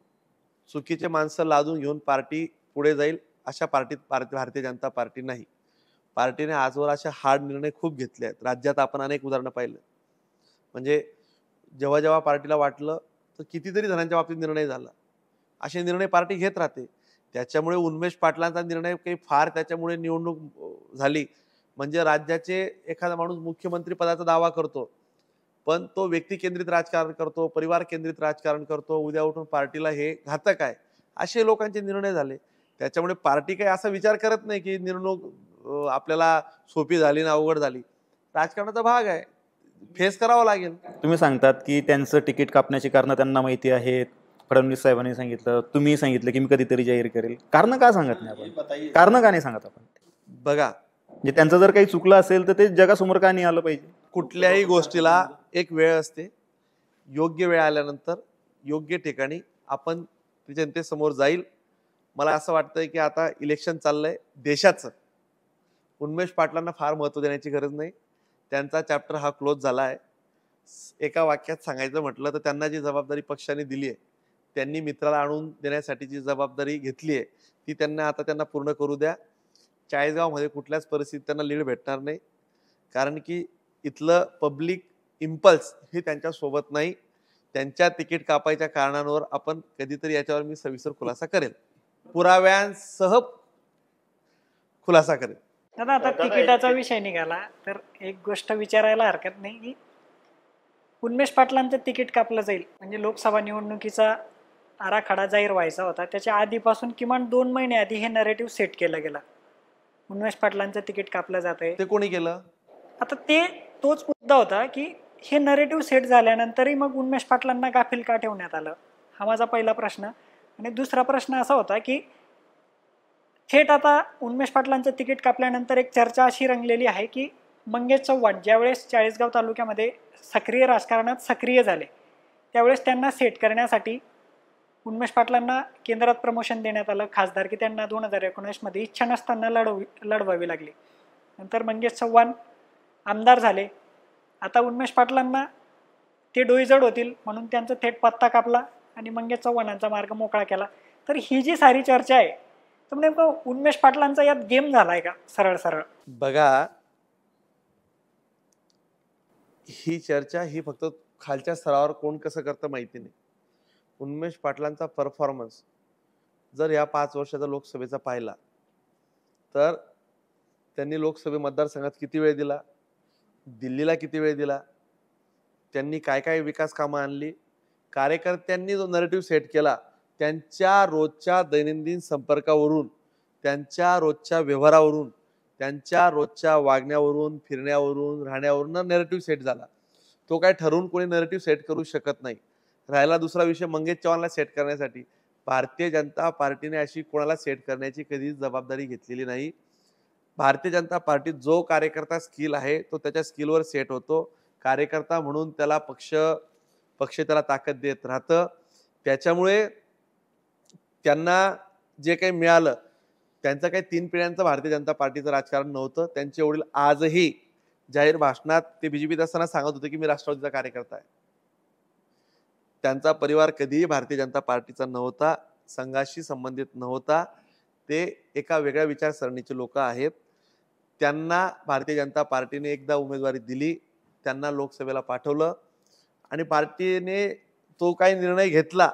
चुकीचे माणसं लादून घेऊन पार्टी पुढे जाईल अशा पार्टीत भारतीय जनता पार्टी नाही। पार्टीने आजवर अशा हार्ड निर्णय खूप घेतले आहेत, राज्यात आपण अनेक उदाहरणं पाहिलं। म्हणजे जेव्हा जेव्हा पार्टीला वाटलं तर कितीतरी जणांच्या बाबतीत निर्णय झाला, असे निर्णय पार्टी घेत राहते। त्याच्यामुळे उन्मेष पाटलांचा निर्णय काही फार त्याच्यामुळे निवडणूक झाली म्हणजे राज्याचे एखादा माणूस मुख्यमंत्री पदाचा दावा करतो, पण तो व्यक्ती केंद्रित राजकारण करतो, परिवार केंद्रित राजकारण करतो, उद्या उठून पार्टीला हे घातक आहे, असे लोकांचे निर्णय झाले। त्याच्यामुळे पार्टी काही असा विचार करत नाही की निवडणूक आपल्याला सोपी झाली ना अवघड झाली। राजकारणाचा भाग आहे, फेस करावा लागेल. तुम्ही सांगतात की त्यांचं तिकीट कापण्याची कारणं त्यांना माहिती आहेत. फडणवीस साहेबांनी सांगितलं, तुम्ही सांगितलं की मी कधीतरी जाहीर करेल. कारण का सांगत नाही आपण? कारण का नाही सांगत आपण? बघा, म्हणजे त्यांचं जर काही चुकलं असेल तर ते जगासमोर का नाही आलं पाहिजे? कुठल्याही गोष्टीला एक वेळ असते. योग्य वेळ आल्यानंतर योग्य ठिकाणी आपण जनतेसमोर जाईल. मला असं वाटतंय की आता इलेक्शन चाललंय देशाचं. उन्मेष पाटलांना फार महत्त्व देण्याची गरज नाही. त्यांचा चॅप्टर हा क्लोज झाला आहे. एका वाक्यात सांगायचं म्हटलं तर त्यांना जी जबाबदारी पक्षाने दिली आहे, त्यांनी मित्राला आणून देण्यासाठी जी जबाबदारी घेतली आहे ती त्यांना पूर्ण करू द्या. चाळीसगावमध्ये कुठल्याच परिस्थितीत त्यांना लीड भेटणार नाही, कारण की इथलं पब्लिक इम्पल्स हे त्यांच्या सोबत नाही. त्यांच्या तिकीट कापायच्या कारणांवर आपण कधीतरी याच्यावर मी सविस्तर खुलासा करेल, पुराव्यांसह खुलासा करेल. दादा आता तिकिटाचा विषय निघाला तर एक गोष्ट विचारायला हरकत नाही की उन्मेष पाटलांचं तिकीट कापलं जाईल म्हणजे लोकसभा निवडणुकीचा आराखडा जाहीर व्हायचा होता, त्याच्या आधीपासून किमान 2 महिने आधी हे नरेटिव्ह सेट केलं गेलं. उन्मेष पाटलांचं तिकीट कापलं जात आहे. ते कोणी केलं? आता तोच मुद्दा होता की हे नरेटिव्ह सेट झाल्यानंतरही मग उन्मेष पाटलांना गाफील का ठेवण्यात आलं, हा माझा पहिला प्रश्न. आणि दुसरा प्रश्न असा होता की थेट आता उन्मेष पाटलांचं तिकीट कापल्यानंतर एक चर्चा अशी रंगलेली आहे की मंगेश चव्हाण ज्यावेळेस चाळीसगाव तालुक्यामध्ये सक्रिय राजकारणात सक्रिय झाले त्यावेळेस त्यांना सेट करण्यासाठी उन्मेष पाटलांना केंद्रात प्रमोशन देण्यात आलं. खासदारकी त्यांना 2019 इच्छा नसताना लढवावी लागली. नंतर मंगेश चव्हाण आमदार झाले. आता उन्मेष पाटलांना ते डोईजड होतील म्हणून त्यांचा थेट पत्ता कापला आणि मंगेश चव्हाणांचा मार्ग मोकळा केला. तर ही जी सारी चर्चा आहे तर नेमकं उन्मेष पाटलांचा यात गेम झालाय का सरळ सरळ? बघा, ही चर्चा ही फक्त खालच्या स्तरावर कोण कसं करतं माहिती नाही. उन्मेष पाटलांचा परफॉर्मन्स जर या 5 वर्षाचा लोकसभेचा पाहिला तर त्यांनी लोकसभे मतदारसंघात किती वेळ दिला, दिल्लीला किती वेळ दिला, त्यांनी काय काय विकास कामं आणली, कार्यकर्त्यांनी जो नरेटिव्ह सेट केला त्यांच्या रोजच्या दैनंदिन संपर्कावरून, त्यांच्या रोजच्या व्यवहारावरून, त्यांच्या रोजच्या वागण्यावरून, फिरण्यावरून, राहण्यावरून नरेटिव्ह सेट झाला. तो काय ठरवून कोणी नरेटिव्ह सेट करू शकत नाही. राहिला दुसरा विषय मंगेश चव्हाणला सेट करण्यासाठी, भारतीय जनता पार्टीने अशी कोणाला सेट करण्याची कधीच जबाबदारी घेतलेली नाही. भारतीय जनता पार्टीत जो कार्यकर्ता स्किल आहे तो त्याच्या स्किलवर सेट होतो. कार्यकर्ता म्हणून त्याला पक्ष त्याला ताकद देत राहतं. त्याच्यामुळे त्यांना जे काही मिळालं, त्यांचं काही 3 पिढ्यांचं भारतीय जनता पार्टीचं राजकारण नव्हतं. त्यांचे वडील आजही जाहीर भाषणात ते बीजेपीत असताना सांगत होते की मी राष्ट्रवादीचा कार्यकर्ता आहे. त्यांचा परिवार कधीही भारतीय जनता पार्टीचा नव्हता, संघाशी संबंधित नव्हता. ते एका वेगळ्या विचारसरणीचे लोक आहेत. त्यांना भारतीय जनता पार्टीने एकदा उमेदवारी दिली, त्यांना लोकसभेला पाठवलं आणि पार्टीने तो काही निर्णय घेतला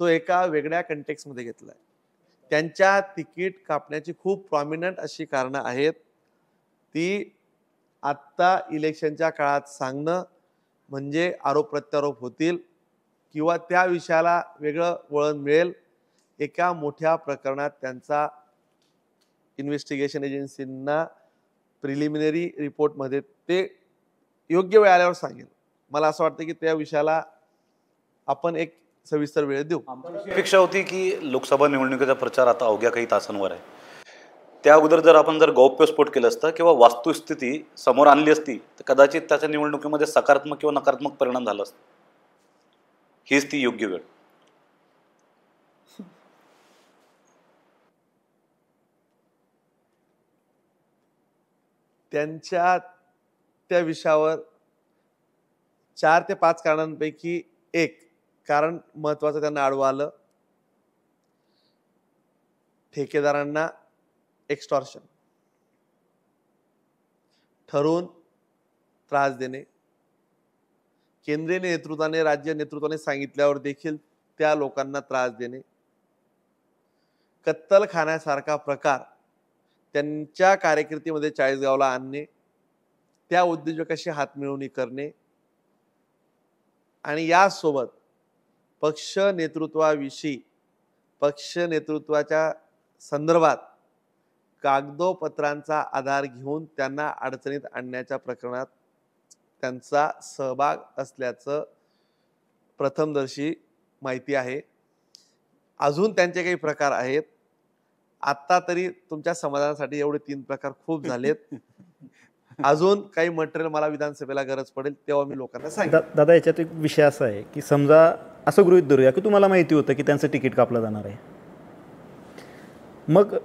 तो एका वेगळ्या कंटेक्समध्ये घेतलाय. त्यांच्या तिकीट कापण्याची खूप प्रॉमिनंट अशी कारणं आहेत. ती आत्ता इलेक्शनच्या काळात सांगणं म्हणजे आरोप प्रत्यारोप होतील किंवा त्या विषयाला वेगळं वळण मिळेल. एका मोठ्या प्रकरणात त्यांचा इन्व्हेस्टिगेशन एजन्सींना प्रिलिमिनरी रिपोर्टमध्ये ते योग्य वेळ आल्यावर सांगेल. मला असं वाटतं की त्या विषयाला आपण एक सविस्तर वेळ देऊ. आमची अपेक्षा होती की लोकसभा निवडणुकीचा प्रचार आता अवघ्या काही तासांवर आहे. त्या अगोदर जर आपण गौप्यस्फोट केला असता किंवा वस्तुस्थिती समोर आणली असती तर कदाचित त्याच्या निवडणुकीमध्ये सकारात्मक किंवा नकारात्मक परिणाम झाला असता. हीच ती योग्य वेळ. त्यांच्या त्या विषयावर 4 ते 5 कारणांपैकी एक कारण महत्वाचं त्यांना आडवं आलं. ठेकेदारांना एक्स्टॉर्शन, ठरवून त्रास देणे, केंद्रीय नेतृत्वाने राज्य नेतृत्वाने सांगितल्यावर देखील त्या लोकांना त्रास देणे, कत्तल खाण्यासारखा प्रकार त्यांच्या कारकिर्दीमध्ये चाळीसगावला आणणे, त्या उद्योजकाशी हातमिळवणी करणे आणि यासोबत पक्ष नेतृत्वाविषयी, पक्ष नेतृत्वाच्या संदर्भात कागदोपत्रांचा आधार घेऊन त्यांना अडचणीत आणण्याच्या प्रकरणात त्यांचा सहभाग असल्याचं प्रथमदर्शी माहिती आहे. अजून त्यांचे काही प्रकार आहेत. आत्ता तरी तुमच्या समाधानासाठी एवढे 3 प्रकार खूप झालेत. अजून काही मटेरियल मला विधानसभेला गरज पडेल तेव्हा मी लोकांना सांगेन. दादा, याच्यात एक विषय असा आहे की समजा असं गृहीत धरूया की तुम्हाला माहिती होतं की त्यांचं तिकीट कापलं जाणार आहे. मग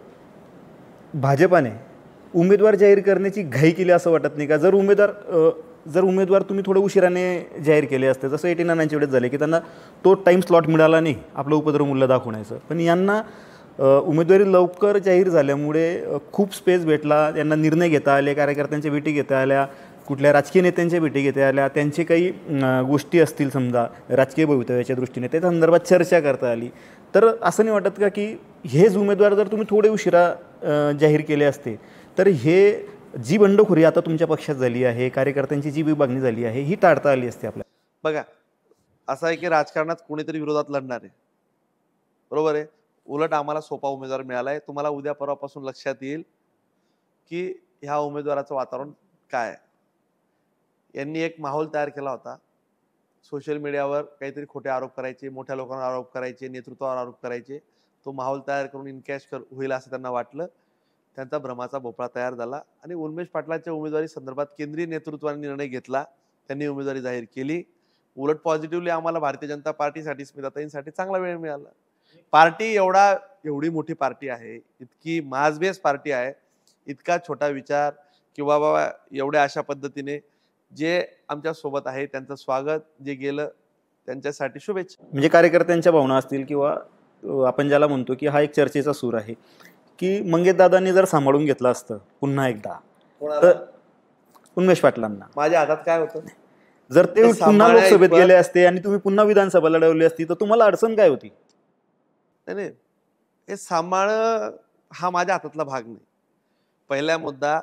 भाजपाने उमेदवार जाहीर करण्याची घाई केली असं वाटत नाही का? जर उमेदवार तुम्ही थोडं उशिराने जाहीर केले असते, जसं 89च्या वेळेस झाले की त्यांना तो टाईम स्लॉट मिळाला नाही आपलं उपद्रव मूल्य दाखवण्याचं, पण यांना उमेदवारी लवकर जाहीर झाल्यामुळे खूप स्पेस भेटला, त्यांना निर्णय घेता आले, कार्यकर्त्यांच्या भेटी घेता आल्या, कुठल्या राजकीय नेत्यांच्या भेटी घेता आल्या, त्यांचे काही गोष्टी असतील समजा राजकीय भवितव्याच्या दृष्टीने त्या संदर्भात चर्चा करता आली. तर असं नाही वाटत का की हेच उमेदवार जर तुम्ही थोडे उशिरा जाहीर केले असते तर हे जी बंडखोरी आता तुमच्या पक्षात झाली आहे, कार्यकर्त्यांची जी विभागणी झाली आहे, ही टाळता आली असते आपल्याला? बघा, असं आहे की राजकारणात कोणीतरी विरोधात लढणार आहे, बरोबर आहे. उलट आम्हाला सोपा उमेदवार मिळाला आहे. तुम्हाला उद्या परवापासून लक्षात येईल की ह्या उमेदवाराचं वातावरण काय आहे. यांनी एक माहोल तयार केला होता. सोशल मीडियावर काहीतरी खोटे आरोप करायचे, मोठ्या लोकांवर आरोप करायचे, नेतृत्वावर आरोप करायचे. तो माहोल तयार करून इनकॅश होईल असं त्यांना वाटलं. त्यांचा भ्रमाचा भोपळा तयार झाला आणि उन्मेष पाटलांच्या उमेदवारी संदर्भात केंद्रीय नेतृत्वाने निर्णय घेतला. त्यांनी उमेदवारी जाहीर केली. उलट पॉझिटिव्हली आम्हाला भारतीय जनता पार्टीसाठी, स्मिताताईंसाठी चांगला वेळ मिळाला. पार्टी एवढी मोठी पार्टी आहे, इतकी मासबेस पार्टी आहे, इतका छोटा विचार किंवा बाबा एवढ्या अशा पद्धतीने जे आमच्या सोबत आहे त्यांचं स्वागत, जे गेलं त्यांच्यासाठी शुभेच्छा. म्हणजे कार्यकर्त्यांच्या भावना असतील किंवा आपण ज्याला म्हणतो की हा एक चर्चेचा सूर आहे की मंगेशदादांनी जर सांभाळून घेतलं असतं पुन्हा एकदा तर उन्मेष पाटलांना, माझ्या हातात काय होतं, जर ते पुन्हा लोकसभेत गेले असते आणि तुम्ही पुन्हा विधानसभा लढवली असती तर तुम्हाला अडचण काय होती? नाही, हे सांभाळ हा माझ्या हातातला भाग नाही. पहिला मुद्दा,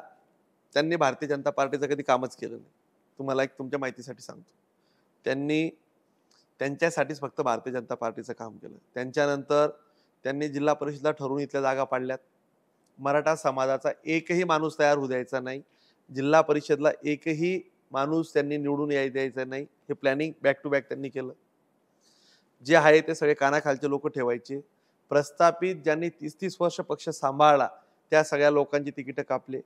त्यांनी भारतीय जनता पार्टीचं कधी कामच केलं नाही. तुम्हाला एक तुमच्या माहितीसाठी सांगतो, त्यांनी त्यांच्यासाठीच फक्त भारतीय जनता पार्टीचं काम केलं. त्यांच्यानंतर त्यांनी जिल्हा परिषदला ठरवून इथल्या जागा पाडल्यात. मराठा समाजाचा एकही माणूस तयार होऊ द्यायचा नाही. जिल्हा परिषदला एकही माणूस त्यांनी निवडून द्यायचा नाही. हे प्लॅनिंग बॅक टू बॅक त्यांनी केलं. जे आहे ते सगळे कानाखालचे लोक ठेवायचे. प्रस्थापित ज्यांनी 30-30 वर्ष पक्ष सांभाळला त्या सगळ्या लोकांची तिकीटं कापले.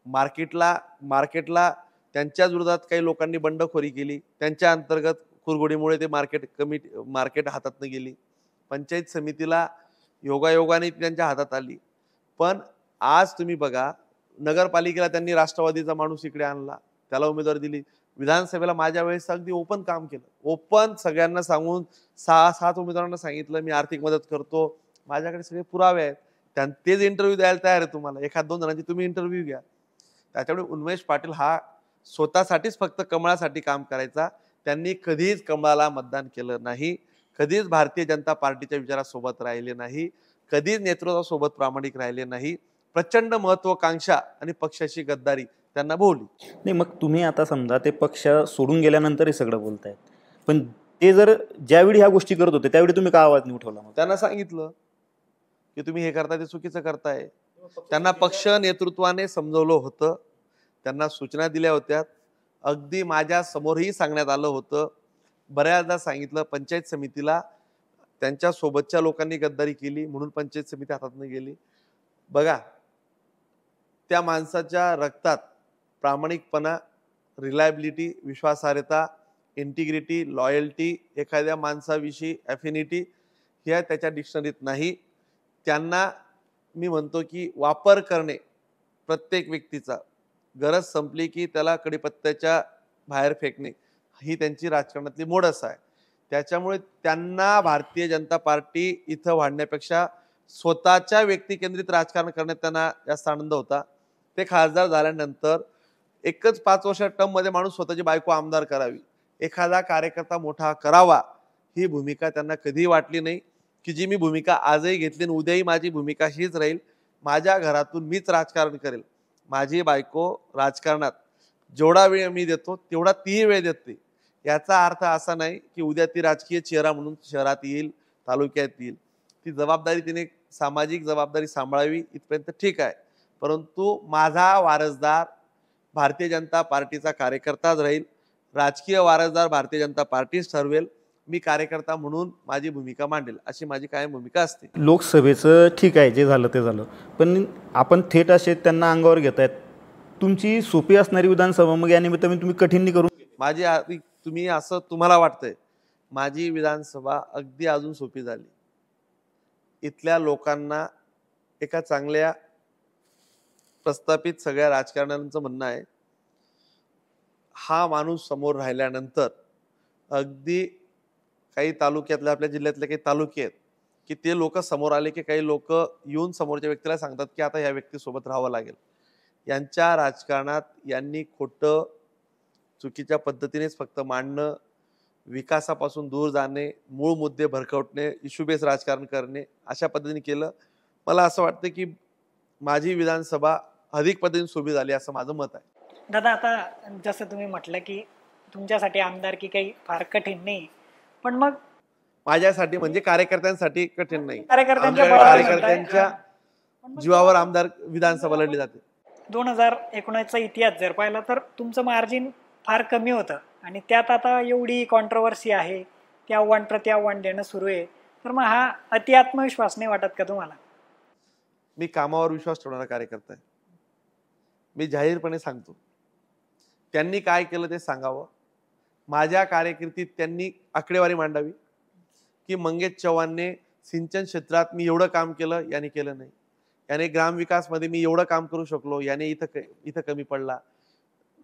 मार्केटला त्यांच्या विरोधात काही लोकांनी बंडखोरी केली. त्यांच्या अंतर्गत कुरघोडीमुळे ते मार्केट हातातनं गेली. पंचायत समितीला योगायोगाने त्यांच्या हातात आली. पण आज तुम्ही बघा, नगरपालिकेला त्यांनी राष्ट्रवादीचा माणूस इकडे आणला, त्याला उमेदवारी दिली. विधानसभेला माझ्या वेळेस अगदी ओपन काम केलं. ओपन सगळ्यांना सांगून 6-7 उमेदवारांना सांगितलं मी आर्थिक मदत करतो. माझ्याकडे सगळे पुरावे आहेत. तेच इंटरव्ह्यू द्यायला तयार आहे तुम्हाला. 1-2 जणांची तुम्ही इंटरव्ह्यू घ्या. त्याच्यामुळे उन्मेष पाटील हा स्वतःसाठीच फक्त कमळासाठी काम करायचा. त्यांनी कधीच कमळाला मतदान केलं नाही. कधीच भारतीय जनता पार्टीच्या विचारासोबत राहिले नाही. कधीच नेतृत्वासोबत प्रामाणिक राहिले नाही. प्रचंड महत्वाकांक्षा आणि पक्षाची गद्दारी त्यांना भोवली. नाही, मग तुम्ही आता समजा ते पक्ष सोडून गेल्यानंतर हे सगळं बोलतायत, पण ते जर ज्यावेळी ह्या गोष्टी करत होते त्यावेळी तुम्ही का आवाज नाही उठवला? मग त्यांना सांगितलं की तुम्ही हे करताय ते चुकीचं करताय. त्यांना पक्ष नेतृत्वाने समजवलं होतं, त्यांना सूचना दिल्या होत्या. अगदी माझ्या समोरही सांगण्यात आलं होतं. बऱ्याचदा सांगितलं, पंचायत समितीला त्यांच्या सोबतच्या लोकांनी गद्दारी केली म्हणून पंचायत समिती हातातून गेली. बघा, त्या माणसाच्या रक्तात प्रामाणिकपणा, रिलायबिलिटी, विश्वासार्हता, इंटिग्रिटी, लॉयल्टी, एखाद्या माणसाविषयी ॲफिनिटी ह्या त्याच्या डिक्शनरीत नाही. त्यांना मी म्हणतो की वापर करणे प्रत्येक व्यक्तीचा, गरज संपली की त्याला कडीपत्त्याच्या बाहेर फेकणे, ही त्यांची राजकारणातली मोडस आहे. त्याच्यामुळे त्यांना भारतीय जनता पार्टी इथं वाढण्यापेक्षा स्वतःच्या व्यक्तिकेंद्रित राजकारण करण्यात त्यांना जास्त आनंद होता. ते खासदार झाल्यानंतर एकच 5 वर्ष टर्ममध्ये माणूस स्वतःची बायको आमदार करावी, एखादा कार्यकर्ता मोठा करावा, ही भूमिका त्यांना कधीही वाटली नाही. की जी मी भूमिका आजही घेतली आणि उद्याही माझी भूमिका हीच राहील. माझ्या घरातून मीच राजकारण करेल. माझी बायको राजकारणात जेवढा वेळ मी देतो तेवढा तीही वेळ देते. याचा अर्थ असा नाही की उद्या ती राजकीय चेहरा म्हणून शहरात येईल, तालुक्यात येईल. ती जबाबदारी तिने सामाजिक जबाबदारी सांभाळावी इथपर्यंत ठीक आहे. परंतु माझा वारसदार भारतीय जनता पार्टीचा कार्यकर्ताच राहील, राजकीय वारसदार भारतीय जनता पार्टीच ठरवेल, मी कार्यकर्ता म्हणून माझी भूमिका मांडेल, अशी माझी कायम भूमिका असते. लोकसभेचं ठीक आहे, जे झालं ते झालं, पण आपण थेट असे त्यांना अंगावर घेतायत. तुमची सोपी असणारी विधानसभा मग या निमित्ताने तुम्ही कठीण करून माझी तुम्ही असं तुम्हाला वाटतंय माझी विधानसभा अगदी अजून सोपी झाली. इथल्या लोकांना एका चांगल्या प्रस्थापित सगळ्या राजकारण्यांचं म्हणणं आहे, हा माणूस समोर राहिल्यानंतर अगदी काही तालुक्यातले आपल्या जिल्ह्यातले काही तालुके आहेत की ते लोक समोर आले की काही लोक येऊन समोरच्या व्यक्तीला सांगतात की आता या व्यक्तीसोबत राहावं लागेल. यांच्या राजकारणात यांनी खोटं चुकीच्या पद्धतीनेच फक्त मांडणं, विकासापासून दूर जाणे, मूळ मुद्दे भरकवटणे, इश्यू बेस राजकारण करणे, अशा पद्धतीने केलं. मला असं वाटतं की माझी विधानसभा अधिक पद्धतीने सोपी झाली असं माझं मत आहे. दादा, आता जसं तुम्ही म्हटलं की तुमच्यासाठी आमदारकी काही फार कठीण नाही, पण मग माझ्यासाठी म्हणजे कार्यकर्त्यांसाठी कठीण नाही, कार्यकर्त्यांच्या जीवावर आमदार विधानसभा लढली जाते. 2019चा इतिहास जर पाहिला तर तुमचं मार्जिन फार कमी होतं आणि त्यात आता एवढी कॉन्ट्रोवर्सी आहे, ते आव्हान प्रति आव्हान देणं सुरू आहे, तर मग हा अति आत्मविश्वास नाही वाटत का तुम्हाला? मी कामावर विश्वास ठेवणारा कार्यकर्ता आहे. मी जाहीरपणे सांगतो, त्यांनी काय केलं ते सांगावं. माझ्या कारकिर्दीत त्यांनी आकडेवारी मांडावी की मंगेश चव्हाणने सिंचन क्षेत्रात मी एवढं काम केलं, याने केलं नाही, याने ग्रामविकासमध्ये मी एवढं काम करू शकलो, याने इथं कमी पडला,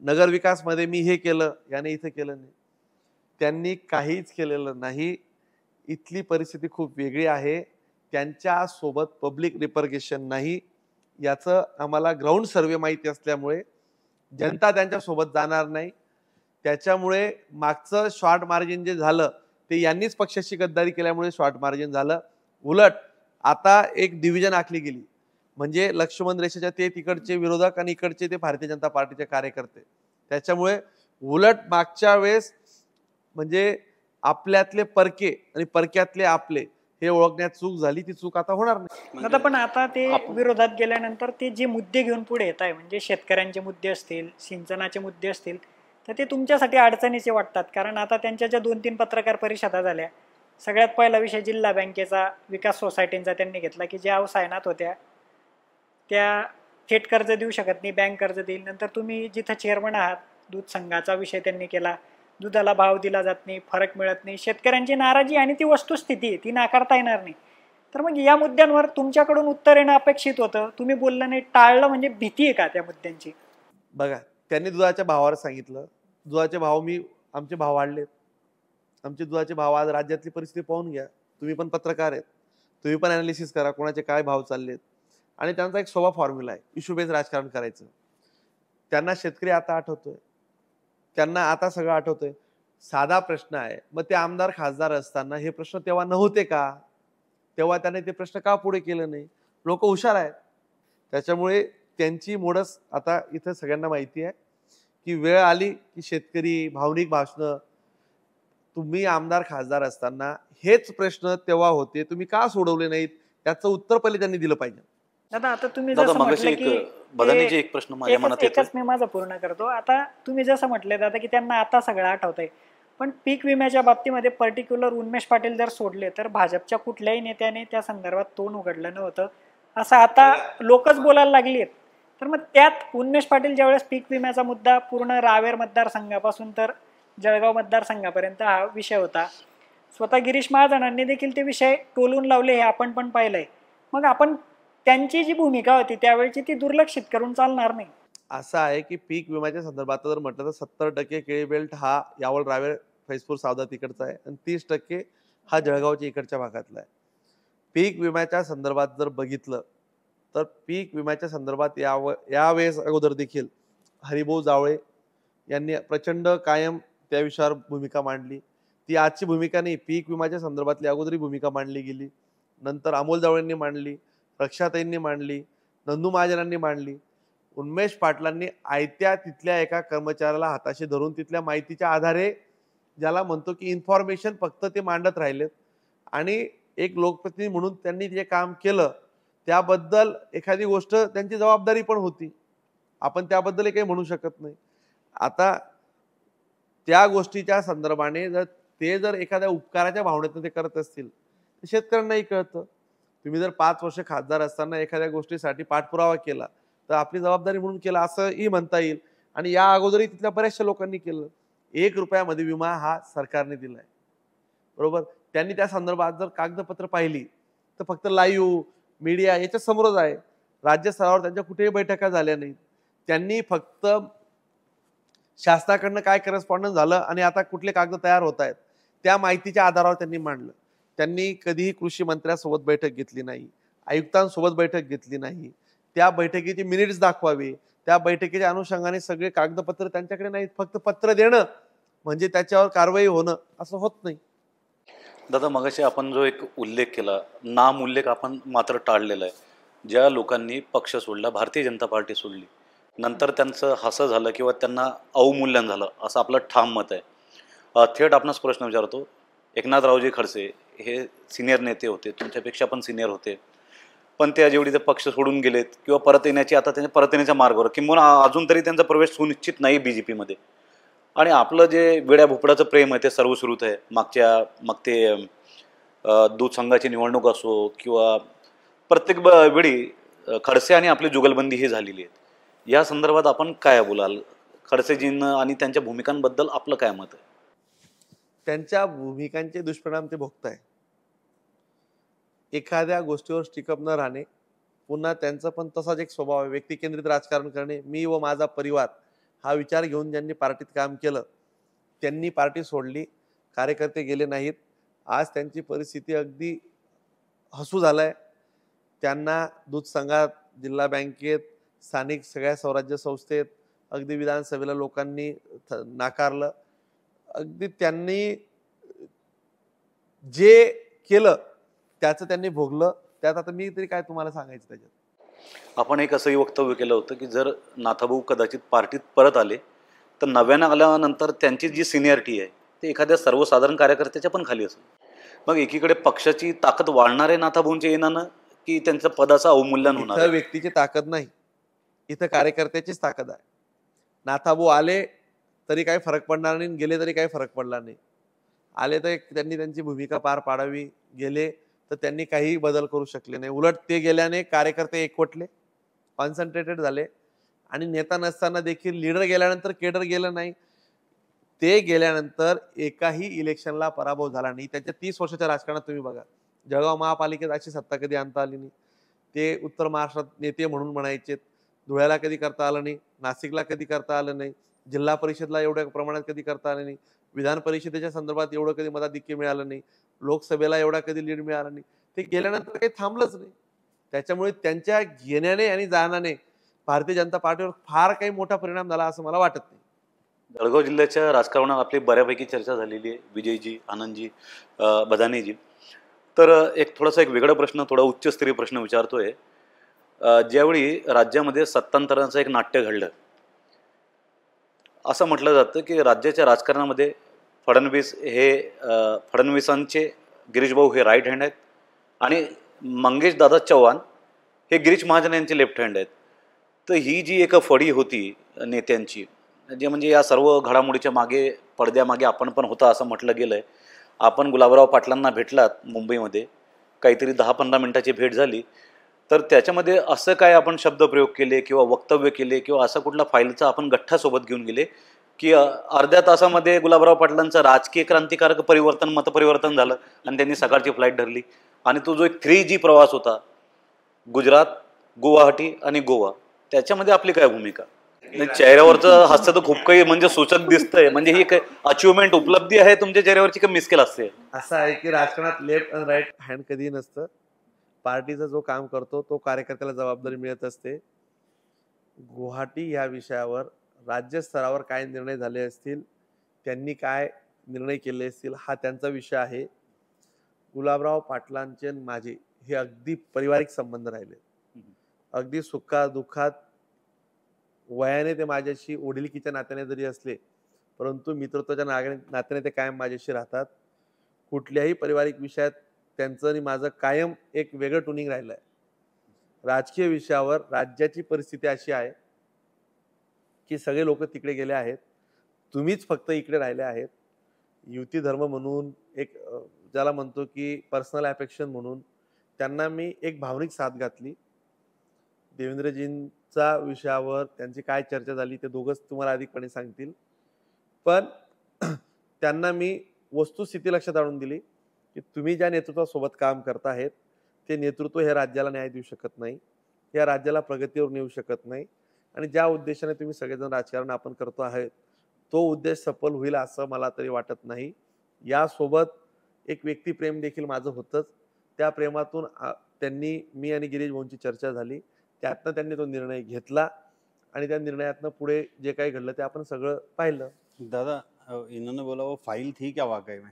नगर विकासमध्ये मी हे केलं, याने इथं केलं नाही. त्यांनी काहीच केलेलं नाही. इथली परिस्थिती खूप वेगळी आहे. त्यांच्या सोबत पब्लिक रिप्रेझेंटेशन नाही, याचं आम्हाला ग्राउंड सर्वे माहिती असल्यामुळे जनता त्यांच्या सोबत जाणार नाही. त्याच्यामुळे मागचं शॉर्ट मार्जिन जे झालं ते यांनीच पक्षाशी गद्दारी केल्यामुळे शॉर्ट मार्जिन झालं. उलट आता एक डिव्हिजन आखली गेली, म्हणजे लक्ष्मण रेषेच्या ते तिकडचे विरोधक आणि इकडचे ते भारतीय जनता पार्टीचे कार्यकर्ते. त्याच्यामुळे उलट मागच्या वेळेस म्हणजे आपल्यातले परके आणि परक्यातले आपले हे ओळखण्यात चूक झाली, ती चूक आता होणार नाही. आता पण आता ते विरोधात गेल्यानंतर ते जे मुद्दे घेऊन पुढे येत आहे, म्हणजे शेतकऱ्यांचे मुद्दे असतील, सिंचनाचे मुद्दे असतील, तर ते तुमच्यासाठी अडचणीचे वाटतात. कारण आता त्यांच्या ज्या 2-3 पत्रकार परिषदा झाल्या, सगळ्यात पहिला विषय जिल्हा बँकेचा, विकास सोसायटींचा त्यांनी घेतला की ज्या अवसायनात होत्या त्या थेट कर्ज देऊ शकत नाही, बँक कर्ज देईल. नंतर तुम्ही जिथं चेअरमन आहात, दूध संघाचा विषय त्यांनी केला, दुधाला भाव दिला जात नाही, फरक मिळत नाही, शेतकऱ्यांची नाराजी आणि ती वस्तुस्थिती आहे, ती नाकारता येणार नाही. तर मग या मुद्द्यांवर तुमच्याकडून उत्तर येणं अपेक्षित होतं, तुम्ही बोललं नाही, टाळलं, म्हणजे भीती आहे का त्या मुद्द्यांची? बघा, त्यांनी दुधाच्या भावावर सांगितलं, दुधाचे भाव आमचे भाव वाढलेत. आमचे दुधाचे भाव आज राज्यातली परिस्थिती पाहून घ्या, तुम्ही पण पत्रकार आहेत, तुम्ही पण अनालिसिस करा कोणाचे काय भाव चाललेत. आणि त्यांचा एक सोपा फॉर्म्युला आहे, इश्यू बेस राजकारण करायचं. त्यांना शेतकरी आता आठवतोय, त्यांना आता सगळं आठवतंय. साधा प्रश्न आहे, मग ते आमदार खासदार असताना हे प्रश्न तेव्हा नव्हते का? तेव्हा त्याने ते प्रश्न का पुढे केलं नाही? लोक हुशार आहेत. त्याच्यामुळे त्यांची मोडस आता इथं सगळ्यांना माहिती आहे की वेळ आली की शेतकरी, भावनिक भाषणं, तुम्ही आमदार खासदार असताना हेच प्रश्न तेव्हा होते, तुम्ही का सोडवले नाहीत? त्याचं उत्तर पहिले त्यांनी दिलं पाहिजे. दादा, आता तुम्ही जसं म्हटलं की बदानीजी एक प्रश्न माझ्या मनात येतो, एकच मी माझा पूर्ण करतो. आता तुम्ही जसं म्हटले दादा की त्यांना आता सगळं आठवतंय, पण पीक विम्याच्या बाबतीमध्ये पर्टिक्युलर उन्मेष पाटील जर सोडले तर भाजपच्या कुठल्याही नेत्याने त्या संदर्भात तोंड उघडलं नव्हतं, असं आता लोकच बोलायला लागली आहेत. तर मग त्यात उन्मेष पाटील ज्यावेळेस पीक विम्याचा मुद्दा पूर्ण रावेर मतदारसंघापासून तर जळगाव मतदारसंघापर्यंत हा विषय होता, स्वतः गिरीश महाजनांनी देखील ते विषय टोलून लावले, हे आपण पण पाहिलंय. मग आपण त्यांची जी भूमिका होती त्यावेळची ती दुर्लक्षित करून चालणार नाही. असं आहे की पीक विम्याच्या संदर्भात जर म्हटलं तर 70% केळी बेल्ट हा यावल रावेर फैजपूर सावदा तिकडचा आहे आणि 30% हा जळगावच्या इकडच्या भागातला आहे. पीक विम्याच्या संदर्भात जर बघितलं तर पीक विम्याच्या संदर्भात यावेळेस अगोदर देखील हरिभाऊ जावळे यांनी प्रचंड कायम त्या विषयावर भूमिका मांडली. ती आजची भूमिका नाही, पीक विम्याच्या संदर्भातली अगोदरी भूमिका मांडली गेली. नंतर अमोल जावळेंनी मांडली, रक्षाताईंनी मांडली, नंदू महाजनांनी मांडली. उन्मेष पाटलांनी आयत्या तिथल्या एका कर्मचाऱ्याला हाताशी धरून तिथल्या माहितीच्या आधारे, ज्याला म्हणतो की इन्फॉर्मेशन, फक्त ते मांडत राहिलेत आणि एक लोकप्रतिनिधी म्हणून त्यांनी जे काम केलं त्याबद्दल एखादी गोष्ट त्यांची जबाबदारी पण होती, आपण त्याबद्दल काही म्हणू शकत नाही. आता त्या गोष्टीच्या संदर्भाने जर एखाद्या उपकाराच्या भावनेतून ते करत असतील तर शेतकऱ्यांनाही कळतं. तुम्ही जर 5 वर्ष खासदार असताना एखाद्या गोष्टीसाठी पाठपुरावा केला तर आपली जबाबदारी म्हणून केला असंही म्हणता येईल. आणि या अगोदरही तिथल्या बऱ्याचशा लोकांनी केलं. 1 रुपयामध्ये विमा हा सरकारने दिलाय, बरोबर. त्यांनी त्या संदर्भात जर कागदपत्र पाहिली तर फक्त लाईव्ह मीडिया याच्या समोरच आहे. राज्य स्तरावर त्यांच्या कुठेही बैठका झाल्या नाहीत. त्यांनी फक्त शासनाकडनं काय करस्पॉन्डन्स झालं आणि आता कुठले कागद तयार होत आहेत त्या माहितीच्या आधारावर त्यांनी मांडलं. त्यांनी कधीही कृषी मंत्र्यांसोबत बैठक घेतली नाही, आयुक्तांसोबत बैठक घेतली नाही. त्या बैठकीचे मिनिट्स दाखवावे, त्या बैठकीच्या अनुषंगाने सगळे कागदपत्र त्यांच्याकडे नाहीत. फक्त पत्र देणं म्हणजे त्याच्यावर कारवाई होणं असं होत नाही. दादा, मगाशी आपण जो एक उल्लेख केला, नाम उल्लेख आपण मात्र टाळलेला आहे. ज्या लोकांनी पक्ष सोडला, भारतीय जनता पार्टी सोडली, नंतर त्यांचं हसं झालं किंवा त्यांना अवमूल्यन झालं असं आपलं ठाम मत आहे. थेट आपणास प्रश्न विचारतो, एकनाथरावजी खडसे हे सिनियर नेते होते, तुमच्यापेक्षा पण सिनियर होते, पण ते जेवढी ते पक्ष सोडून गेलेत किंवा परत येण्याची आता त्यांच्या परत येण्याच्या मार्गावर, किंवा अजून तरी त्यांचा प्रवेश सुनिश्चित नाही BJPमध्ये. आणि आपलं जे वेड्या भोपळाचं प्रेम आहे ते सर्वश्रुत आहे. मग ते दूध संघाची निवडणूक असो किंवा प्रत्येक वेळी खडसे आणि आपली जुगलबंदी ही झालेली आहे. या संदर्भात आपण काय बोलाल? खडसेजींना आणि त्यांच्या भूमिकांबद्दल आपलं काय मत आहे? त्यांच्या भूमिकांचे दुष्परिणाम ते भोगताय. एखाद्या गोष्टीवर टिकप न राहणे, पुन्हा त्यांचा पण तसाच एक स्वभाव आहे, व्यक्ती केंद्रित राजकारण करणे. मी व माझा परिवार हा विचार घेऊन ज्यांनी पार्टीत काम केलं त्यांनी पार्टी सोडली, कार्यकर्ते गेले नाहीत. आज त्यांची परिस्थिती अगदी हसू झालाय. त्यांना दूध संघात, जिल्हा बँकेत, स्थानिक सगळ्या स्वराज्य संस्थेत, अगदी विधानसभेला लोकांनी नाकारलं. अगदी त्यांनी जे केलं त्याचं त्यांनी भोगलं. त्यात आता मी तरी काय तुम्हाला सांगायचं त्याच्यात. आपण एक असंही वक्तव्य केलं होतं की जर नाथाभाऊ कदाचित पार्टीत परत आले तर नव्यानं आल्यानंतर त्यांची जी सिनियरिटी आहे ते एखाद्या सर्वसाधारण कार्यकर्त्याच्या पण खाली असेल. मग एकीकडे पक्षाची ताकद वाढणार आहे नाथाभाऊंच्या येण्यानं की त्यांचं पदाचं अवमूल्यन होणार इथं व्यक्तीची ताकद नाही, इथं कार्यकर्त्याचीच ताकद आहे. नाथाभाऊ आले तरी काही फरक पडणार नाही, गेले तरी काही फरक पडणार नाही. आले तर त्यांनी त्यांची भूमिका पार पाडावी, गेले तर त्यांनी काही बदल करू शकले नाही. उलट ते गेल्याने कार्यकर्ते एकवटले, कॉन्सन्ट्रेटेड झाले. आणि नेता नसताना देखील लीडर गेल्यानंतर केडर गेलं नाही. ते गेल्यानंतर एकाही इलेक्शनला पराभव झाला नाही. त्याच्या 30 वर्षाच्या राजकारणात तुम्ही बघा, जळगाव महापालिकेत अशी सत्ता कधी आणता आली नाही. ते उत्तर महाराष्ट्रात नेते म्हणून म्हणायचे, धुळ्याला कधी करता आलं नाही, नाशिकला कधी करता आलं नाही, जिल्हा परिषदला एवढ्या प्रमाणात कधी करता आलं नाही, विधान परिषदेच्या संदर्भात एवढं कधी मताधिक्य मिळालं नाही, लोकसभेला एवढा कधी लीड मिळाला नाही. ते गेल्यानंतर काही थांबलंच नाही. त्याच्यामुळे त्यांच्या येण्याने आणि जाण्याने भारतीय जनता पार्टीवर फार काही मोठा परिणाम झाला असं मला वाटत नाही. जळगाव जिल्ह्याच्या राजकारणात आपली बऱ्यापैकी चर्चा झालेली आहे, विजयजी, आनंदजी, बदानेजी. तर एक वेगळा प्रश्न, थोडा उच्चस्तरीय प्रश्न विचारतोय. ज्यावेळी राज्यामध्ये सत्तांतराचं एक नाट्य घडलं, असं म्हटलं जातं की राज्याच्या राजकारणामध्ये फडणवीसांचे गिरीशभाऊ हे राईट हँड आहेत आणि मंगेश दादा चव्हाण हे गिरीश महाजन यांचे लेफ्ट हँड आहेत. तर ही जी एक फडी होती नेत्यांची, जे म्हणजे या सर्व घडामोडीच्या मागे, पडद्यामागे आपण पण होता असं म्हटलं गेलं आहे. आपण गुलाबराव पाटलांना भेटलात मुंबईमध्ये, काहीतरी 10-15 मिनिटाची भेट झाली. तर त्याच्यामध्ये असं काय आपण शब्दप्रयोग केले किंवा वक्तव्य केले किंवा असा कुठला फाईलचा आपण गठ्ठा सोबत घेऊन गेले की अर्ध्या तासामध्ये गुलाबराव पाटलांचं राजकीय क्रांतिकारक मतपरिवर्तन झालं आणि त्यांनी सकाळची फ्लाईट धरली. आणि तो जो एक 3G प्रवास होता, गुजरात, गुवाहाटी आणि गोवा, त्याच्यामध्ये आपली काय भूमिका? चेहऱ्यावरचं हास्य तर खूप काही म्हणजे सूचक दिसतंय. म्हणजे ही काय अचिव्हमेंट, उपलब्धी आहे तुमच्या चेहऱ्यावरची का मिस्केल असते? असं आहे की राजकारणात लेफ्ट आणि राईट हँड कधी नसतं. पार्टीचा जो काम करतो तो कार्यकर्त्याला जबाबदारी मिळत असते. गुवाहाटी या विषयावर राज्य स्तरावर काय निर्णय झाले असतील, त्यांनी काय निर्णय केले असतील, हा त्यांचा विषय आहे. गुलाबराव पाटलांचे माझे हे अगदी पारिवारिक संबंध राहिले. अगदी सुखात दुःखात वयाने ते माझ्याशी वडिलकीच्या नात्याने जरी असले, परंतु मित्रत्वाच्या नात्याने ते कायम माझ्याशी राहतात. कुठल्याही पारिवारिक विषयात त्यांचं आणि माझं कायम एक वेगळं ट्युनिंग राहिलं आहे. राजकीय विषयावर राज्याची परिस्थिती अशी आहे की सगळे लोक तिकडे गेले आहेत, तुम्हीच फक्त इकडे राहिले आहेत. युती धर्म म्हणून एक ज्याला म्हणतो की पर्सनल अफेक्शन म्हणून त्यांना मी एक भावनिक साथ घातली. देवेंद्रजींचा विषयावर त्यांची काय चर्चा झाली ते दोघंच तुम्हाला अधिकपणे सांगतील. पण त्यांना मी वस्तुस्थिती लक्षात आणून दिली की तुम्ही ज्या नेतृत्वासोबत काम करता आहेत ते नेतृत्व हे राज्याला न्याय देऊ शकत नाही, या राज्याला प्रगतीवर नेऊ शकत नाही. आणि ज्या उद्देशाने तुम्ही सगळेजण राजकारण आपण करतो आहे तो उद्देश सफल होईल असं मला तरी वाटत नाही. यासोबत एक व्यक्तिप्रेम देखील माझं होतंच. त्या प्रेमातून त्यांनी मी आणि गिरीश भाऊंची चर्चा झाली, त्यातनं त्यांनी तो निर्णय घेतला आणि त्या निर्णयातनं पुढे जे काही घडलं ते आपण सगळं पाहिलं. दादा, इन्होंने बोला वो फाइल थी क्या वाकई में?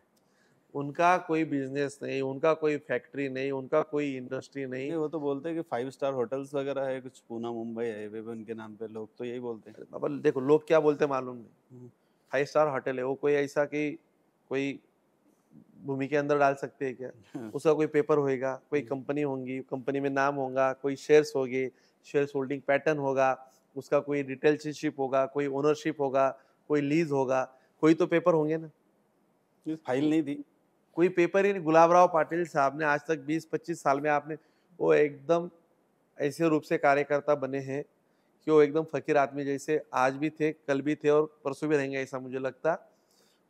उनका कोई बिजनेस नहीं, उनका कोई फैक्ट्री नहीं, उनका कोई इंडस्ट्री नहीं. वो तो बोलते हैं कि 5 स्टार होटल्स वगैरह है, कुछ पूना मुंबई हाईवे पे उनके नाम पे, लोग तो यही बोलते हैं. अब देखो लोग क्या बोलते हैं मालूम नहीं. 5 स्टार होटल है वो कोई ऐसा कि कोई भूमि के अंदर डाल सकते हैं क्या? उसका कोई पेपर होएगा, कोई कंपनी होंगी, कंपनी में नाम होगा, कोई शेयर्स होंगे, शेयर्स होल्डिंग पैटर्न होगा, उसका कोई डिटेलशिप होगा, कोई ओनरशिप होगा, कोई लीज होगा, कोई तो पेपर होंगे ना. फाइल नहीं थी, कोई पेपर ही नहीं. गुलाबराव पाटिल साहब ने आज तक 20-25 साल में आपने वो एकदम ऐसे रूप से कार्यकर्ता बने हैं कि वो एकदम फकीर आदमी जैसे आज भी थे, कल भी थे और परसों भी रहेंगे ऐसा मुझे लगता.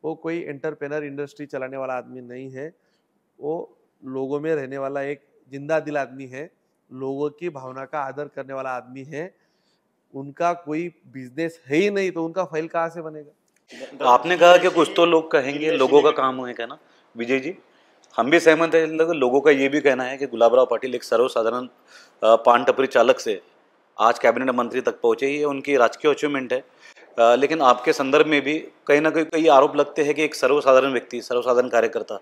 वो कोई एंटरप्रेनर इंडस्ट्री चलाने वाला आदमी नहीं है, वो लोगों में रहने वाला एक जिंदा दिल आदमी है, लोगों की भावना का आदर करने वाला आदमी है. उनका कोई बिजनेस है ही नहीं तो उनका फाइल कहाँ से बनेगा? आपने कहा कि कुछ तो लोग कहेंगे लोगों का काम है कहना. विजय जी, हम भी सहमत हैं. लोगों का ये भी कहना है कि गुलाबराव पाटिल एक सर्वसाधारण पान टपरी चालक से आज कैबिनेट मंत्री तक पहुंचे, ये उनकी राजकीय अचीवमेंट है. लेकिन आपके संदर्भ में भी कहीं ना कहीं कई आरोप लगते हैं कि एक सर्वसाधारण व्यक्ति, सर्वसाधारण कार्यकर्ता,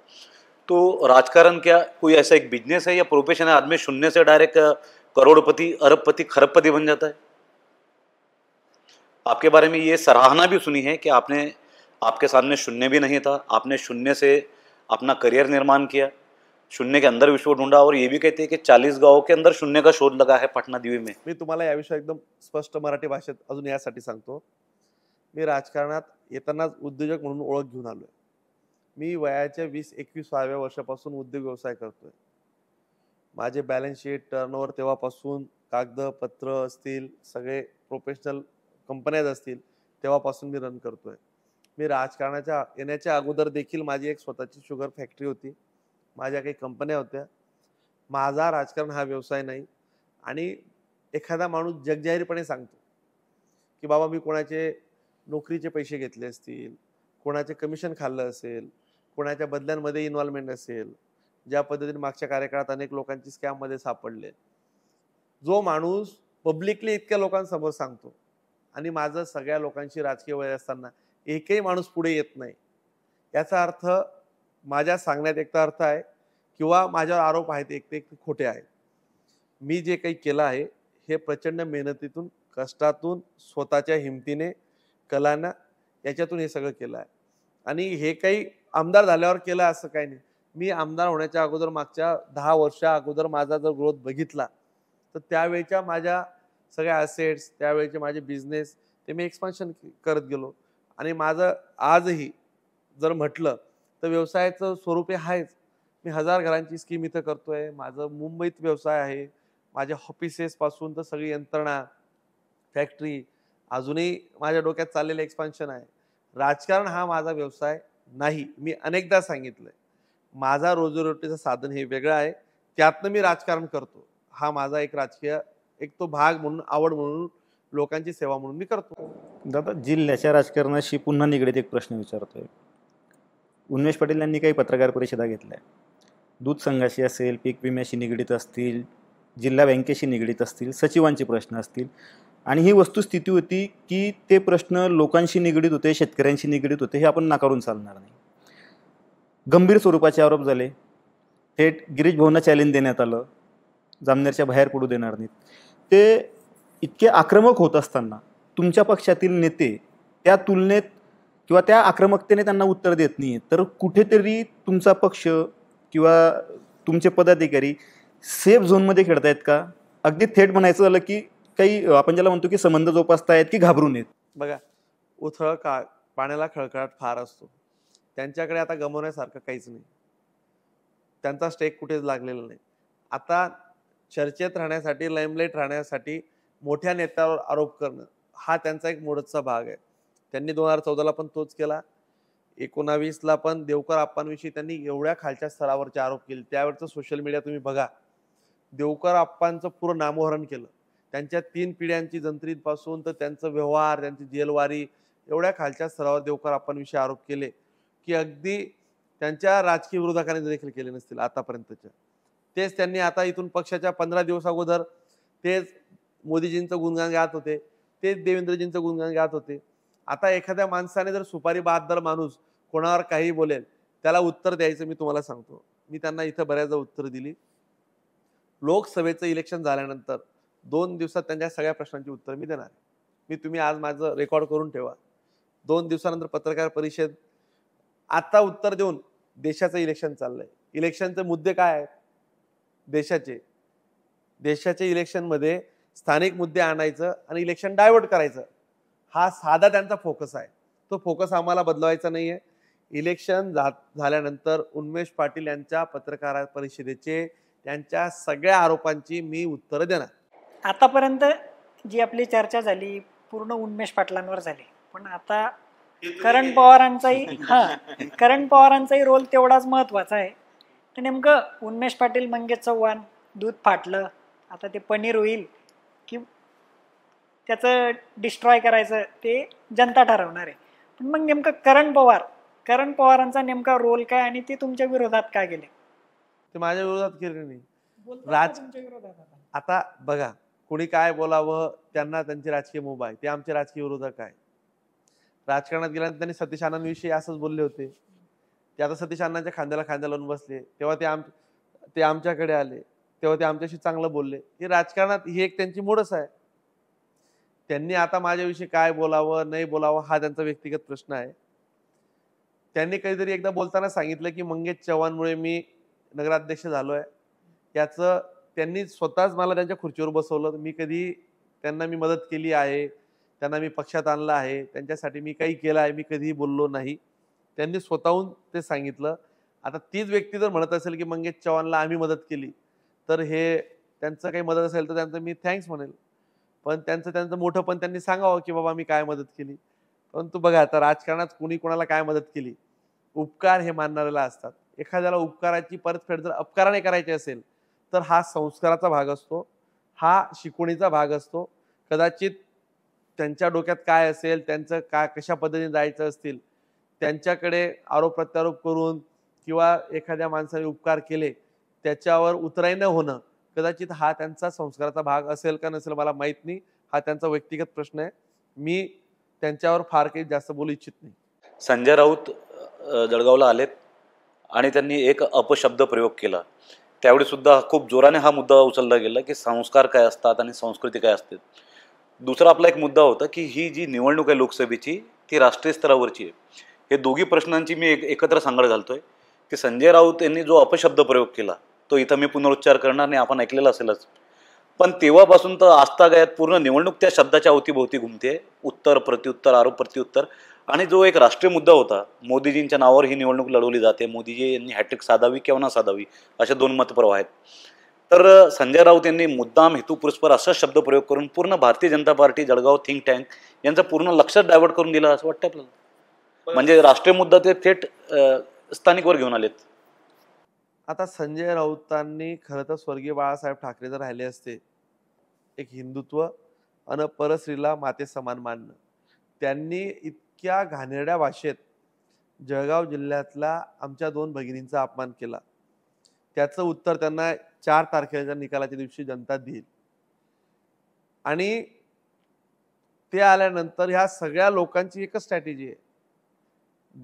तो राजकारण क्या कोई ऐसा एक बिजनेस है या प्रोफेशन है? आदमी शून्य से डायरेक्ट करोड़पति, अरबपति, खरबपति बन जाता है. आपके बारे में ये सराहना भी सुनी है कि आपके सामने शून्य भी नहीं था, आपने शून्य से अपना करियर निर्माण किया, शून्य के अंदर विश्व ढूंढा. और ये भी कहते हैं कि 40 गावों के अंदर शून्य का शोध लगा है पाटणा दिवे में. मी तुम्हाला याविषयी एकदम स्पष्ट मराठी भाषेत अजून यासाठी सांगतो. मी राजकारणात येतानाच उद्योजक म्हणून ओळख घेऊन आलोय. मी वयाच्या 20-21व्या वर्षापासून उद्योग व्यवसाय करतोय. माझे बॅलन्स शीट, टर्नओव्हर तेव्हापासून, कागदपत्र असतील, सगळे प्रोफेशनल कंपन्याज असतील तेव्हापासून मी रन करतोय. मी राजकारणाच्या येण्याच्या अगोदर देखील माझी एक स्वतःची शुगर फॅक्टरी होती, माझ्या काही कंपन्या होत्या. माझा राजकारण हा व्यवसाय नाही. आणि एखादा माणूस जगजाहीरपणे सांगतो की बाबा मी कोणाचे नोकरीचे पैसे घेतले असतील, कोणाचे कमिशन खाल्लं असेल, कोणाच्या बदल्यांमध्ये इन्व्हॉल्वमेंट असेल, ज्या पद्धतीने मागच्या कार्यकाळात अनेक लोकांची स्कॅममध्ये सापडले, जो माणूस पब्लिकली इतक्या लोकांसमोर सांगतो आणि माझं सगळ्या लोकांशी राजकीय वय असताना एकही माणूस पुढे येत नाही, याचा अर्थ माझ्या सांगण्यात एक तर अर्थ आहे किंवा माझ्यावर आरोप आहेत एक ते खोटे आहेत. मी जे काही केलं आहे हे प्रचंड मेहनतीतून, कष्टातून, स्वतःच्या हिमतीने, कलानं, याच्यातून हे सगळं केलं आहे. आणि हे काही आमदार झाल्यावर केलं असं काही नाही. मी आमदार होण्याच्या अगोदर मागच्या 10 वर्षा अगोदर माझा जर ग्रोथ बघितला तर त्यावेळच्या माझ्या सगळ्या असेट्स, त्यावेळेचे माझे बिझनेस ते मी एक्सपान्शन करत गेलो. आणि माझं आजही जर म्हटलं तर व्यवसायाचं स्वरूप हे आहेच. मी 1000 घरांची स्कीम इथं करतोय. माझं मुंबईत व्यवसाय आहे. माझ्या ऑफिसेसपासून तर सगळी यंत्रणा, फॅक्टरी, अजूनही माझ्या डोक्यात चाललेलं एक्सपान्शन आहे. राजकारण हा माझा व्यवसाय नाही. मी अनेकदा सांगितलंय, माझा रोजीरोटीचं साधन हे वेगळं आहे, त्यातनं मी राजकारण करतो. हा माझा एक राजकीय एक तो भाग म्हणून, आवड म्हणून, लोकांची सेवा म्हणून मी करतो. दादा, जिल्ह्याच्या राजकारणाशी पुन्हा निगडीत एक प्रश्न विचारतोय. उन्मेष पाटील यांनी काही पत्रकार परिषदा घेतल्या. दूध संघाशी असेल, पीक विम्याशी निगडीत असतील, जिल्हा बँकेशी निगडीत असतील, सचिवांचे प्रश्न असतील. आणि ही वस्तुस्थिती होती की ते प्रश्न लोकांशी निगडीत होते, शेतकऱ्यांशी निगडीत होते, हे आपण नाकारून चालणार नाही. गंभीर स्वरूपाचे आरोप झाले. थेट गिरीश भाऊंना चॅलेंज देण्यात आलं, जामनेरच्या बाहेर पडू देणार नाहीत. ते इतके आक्रमक होत असताना तुमच्या पक्षातील नेते त्या तुलनेत किंवा त्या आक्रमकतेने त्यांना उत्तर देत नाही. तर कुठेतरी तुमचा पक्ष किंवा तुमचे पदाधिकारी सेफ झोनमध्ये खेळतायत का? अगदी थेट म्हणायचं झालं की काही आपण ज्याला म्हणतो की संबंध जोपासतायत की घाबरून येत. बघा, उथळ का पाण्याला खळखळाट फार असतो. त्यांच्याकडे आता गमवण्यासारखं काहीच नाही. त्यांचा स्टेक कुठेच लागलेला नाही. आता चर्चेत राहण्यासाठी, लाईमलाईट राहण्यासाठी मोठ्या नेत्यावर आरोप करणं हा त्यांचा एक मोडचा भाग आहे. त्यांनी 2014ला पण तोच केला. 19ला पण देवकर आप्पांविषयी त्यांनी एवढ्या खालच्या स्तरावरचे आरोप केले. त्यावेळचं सोशल मीडिया तुम्ही बघा. देवकर आप्पांचं पूर्ण नामोहरण केलं. त्यांच्या 3 पिढ्यांची जंत्रीपासून तर त्यांचं व्यवहार, त्यांची जेलवारी, एवढ्या खालच्या स्तरावर देवकर आप्पांविषयी आरोप केले की अगदी त्यांच्या राजकीय विरोधकांनी देखील केले नसतील आतापर्यंतच्या. तेच त्यांनी आता इथून पक्षाच्या 15 दिवस अगोदर तेच मोदीजींचं गुणगान गात होते, तेच देवेंद्रजींचं गुणगान गात होते. आता एखाद्या माणसाने जर सुपारी बहादर माणूस कोणावर काही बोलेल, त्याला उत्तर द्यायचं मी तुम्हाला सांगतो. मी त्यांना इथं बऱ्याचदा उत्तर दिली. लोकसभेचं इलेक्शन झाल्यानंतर 2 दिवसात त्यांच्या सगळ्या प्रश्नांची उत्तर मी देणार. तुम्ही आज माझं रेकॉर्ड करून ठेवा. 2 दिवसानंतर पत्रकार परिषद. आता उत्तर देऊन देशाचं इलेक्शन चाललंय. इलेक्शनचे मुद्दे काय आहेत? देशाचे इलेक्शनमध्ये स्थानिक मुद्दे आणायचं आणि इलेक्शन डायव्हर्ट करायचं, हा साधा त्यांचा फोकस आहे. तो फोकस आम्हाला बदलवायचा नाहीये. इलेक्शन झाल्यानंतर उन्मेष पाटील यांच्या पत्रकार परिषदेचे त्यांच्या सगळ्या आरोपांची मी उत्तरं देणार. आतापर्यंत जी आपली चर्चा झाली पूर्ण उन्मेष पाटलांवर झाली, पण आता करण पवारांचाही रोल तेवढाच महत्वाचा आहे. तर नेमकं उन्मेष पाटील, मंगेश चव्हाण, दूध फाटलं, आता ते पनीर होईल की त्याचं डिस्ट्रॉय करायचं ते जनता ठरवणार आहे. पण मग नेमकं करण पवारांचा नेमका रोल काय आणि ते तुमच्या विरोधात काय गेले? ते माझ्या विरोधात केले नाही. आता बघा, कोणी काय बोलावं, त्यांना त्यांची राजकीय मुभा आहे. ते आमचे राजकीय विरोधक आहे. राजकारणात गेल्यानंतर त्यांनी सतीश अण्णांविषयी असंच बोलले होते. ते आता सतीश अण्णांच्या खांद्याला खांद्या लावून बसले. तेव्हा ते आमच्याकडे आले, तेव्हा ते आमच्याशी चांगलं बोलले. हे राजकारणात ही एक त्यांची मोडच आहे. त्यांनी आता माझ्याविषयी काय बोलावं नाही बोलावं हा त्यांचा व्यक्तिगत प्रश्न आहे. त्यांनी कधीतरी एकदा बोलताना सांगितलं की मंगेश चव्हाणमुळे मी नगराध्यक्ष झालोय. याचं त्यांनी स्वतःच मला त्यांच्या खुर्चीवर बसवलं. मी कधी त्यांना मदत केली आहे, त्यांना मी पक्षात आणलं आहे, त्यांच्यासाठी मी काही केलं आहे, मी कधीही बोललो नाही. त्यांनी स्वतःहून ते सांगितलं. आता तीच व्यक्ती जर म्हणत असेल की मंगेश चव्हाणला आम्ही मदत केली, तर हे त्यांचं काही मदत असेल तर त्यांचं मी थँक्स म्हणेल. पण त्यांचं मोठं पण त्यांनी सांगावं की बाबा मी काय मदत केली. परंतु बघा, आता राजकारणात कुणी कोणाला काय मदत केली, उपकार हे मानणाऱ्याला असतात. एखाद्याला उपकाराची परतफेड जर अपकाराने करायची असेल तर हा संस्काराचा भाग असतो, हा शिकवणीचा भाग असतो. कदाचित त्यांच्या डोक्यात काय असेल, त्यांचं काय कशा पद्धतीने जायचं असतील, त्यांच्याकडे आरोप प्रत्यारोप करून किंवा एखाद्या माणसाने उपकार केले त्याच्यावर उतराई न होणं, कदाचित हा त्यांचा संस्काराचा भाग असेल का नसेल मला माहीत नाही. हा त्यांचा व्यक्तिगत प्रश्न आहे. मी त्यांच्यावर फार काही जास्त बोलू इच्छित नाही. संजय राऊत जळगावला आलेत आणि त्यांनी एक अपशब्द प्रयोग केला. त्यावेळी सुद्धा खूप जोराने हा मुद्दा उचलला गेला की संस्कार काय असतात आणि संस्कृती काय असते. दुसरा आपला एक मुद्दा होता की ही जी निवडणूक आहे लोकसभेची ती राष्ट्रीय स्तरावरची आहे. हे दोघी प्रश्नांची मी एकत्र सांगड घालतोय की संजय राऊत यांनी जो अपशब्द प्रयोग केला तो इथं मी पुनरुच्चार करणार नाही, आपण ऐकलेला असेलच. पण तेव्हापासून तर आजतागायत पूर्ण निवडणूक त्या शब्दाच्या अवतीभोवती घुमते. उत्तर प्रत्युत्तर, आरोप प्रत्युत्तर. आणि जो एक राष्ट्रीय मुद्दा होता, मोदीजींच्या नावावर ही निवडणूक लढवली जाते, मोदीजी यांनी हॅट्रिक साधावी किंवा ना साधावी, असे 2 मतप्रवाह आहेत. तर संजय राऊत यांनी मुद्दाम हेतुपुरस्पर असा शब्द प्रयोग करून पूर्ण Bharatiya Janata party, Jalgaon think tank यांचं पूर्ण लक्ष डायव्हर्ट करून दिलं असं वाटतं आपल्याला. म्हणजे राष्ट्रीय मुद्दा ते थेट स्थानिकवर घेऊन आलेत. आता संजय राऊतांनी खरं तर स्वर्गीय बाळासाहेब ठाकरे जर राहिले असते, एक हिंदुत्व अन परस्त्रीला माते समान मानणं, त्यांनी इतक्या घाणेरड्या भाषेत जळगाव जिल्ह्यातल्या आमच्या 2 भगिनींचा अपमान केला. त्याचं उत्तर त्यांना 4 तारखेच्या निकालाच्या दिवशी जनता देईल. आणि ते आल्यानंतर ह्या सगळ्या लोकांची एकच स्ट्रॅटेजी आहे,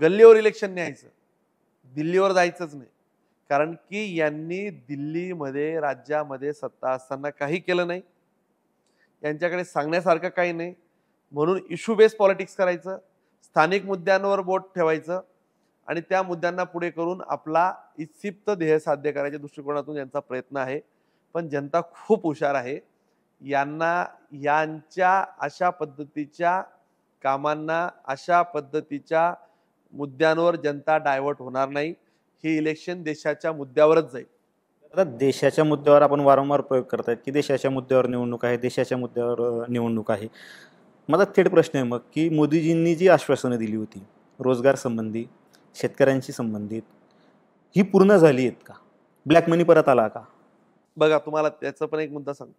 गल्लीवर इलेक्शन न्यायचं, दिल्लीवर जायचंच नाही. कारण की यांनी दिल्लीमध्ये राज्यामध्ये सत्ता असताना काही केलं नाही, यांच्याकडे सांगण्यासारखं काही नाही. म्हणून इश्यू बेस्ड पॉलिटिक्स करायचं, स्थानिक मुद्द्यांवर बोट ठेवायचं आणि त्या मुद्द्यांना पुढे करून आपला इत्सिप्त ध्येय साध्य करायच्या दृष्टिकोनातून यांचा प्रयत्न आहे. पण जनता खूप हुशार आहे. यांना यांच्या अशा पद्धतीच्या कामांना, अशा पद्धतीच्या मुद्द्यांवर जनता डायव्हर्ट होणार नाही. हे इलेक्शन देशाच्या मुद्द्यावरच जाईल. आता देशाच्या मुद्द्यावर आपण वारंवार प्रयोग करतायत की देशाच्या मुद्द्यावर निवडणूक आहे, देशाच्या मुद्द्यावर निवडणूक आहे. माझा थेट प्रश्न आहे मग की मोदीजींनी जी आश्वासनं दिली होती रोजगार संबंधी, शेतकऱ्यांशी संबंधित, ही पूर्ण झाली आहेत का? ब्लॅक मनी परत आला का? बघा, तुम्हाला त्याचा पण एक मुद्दा सांगतो.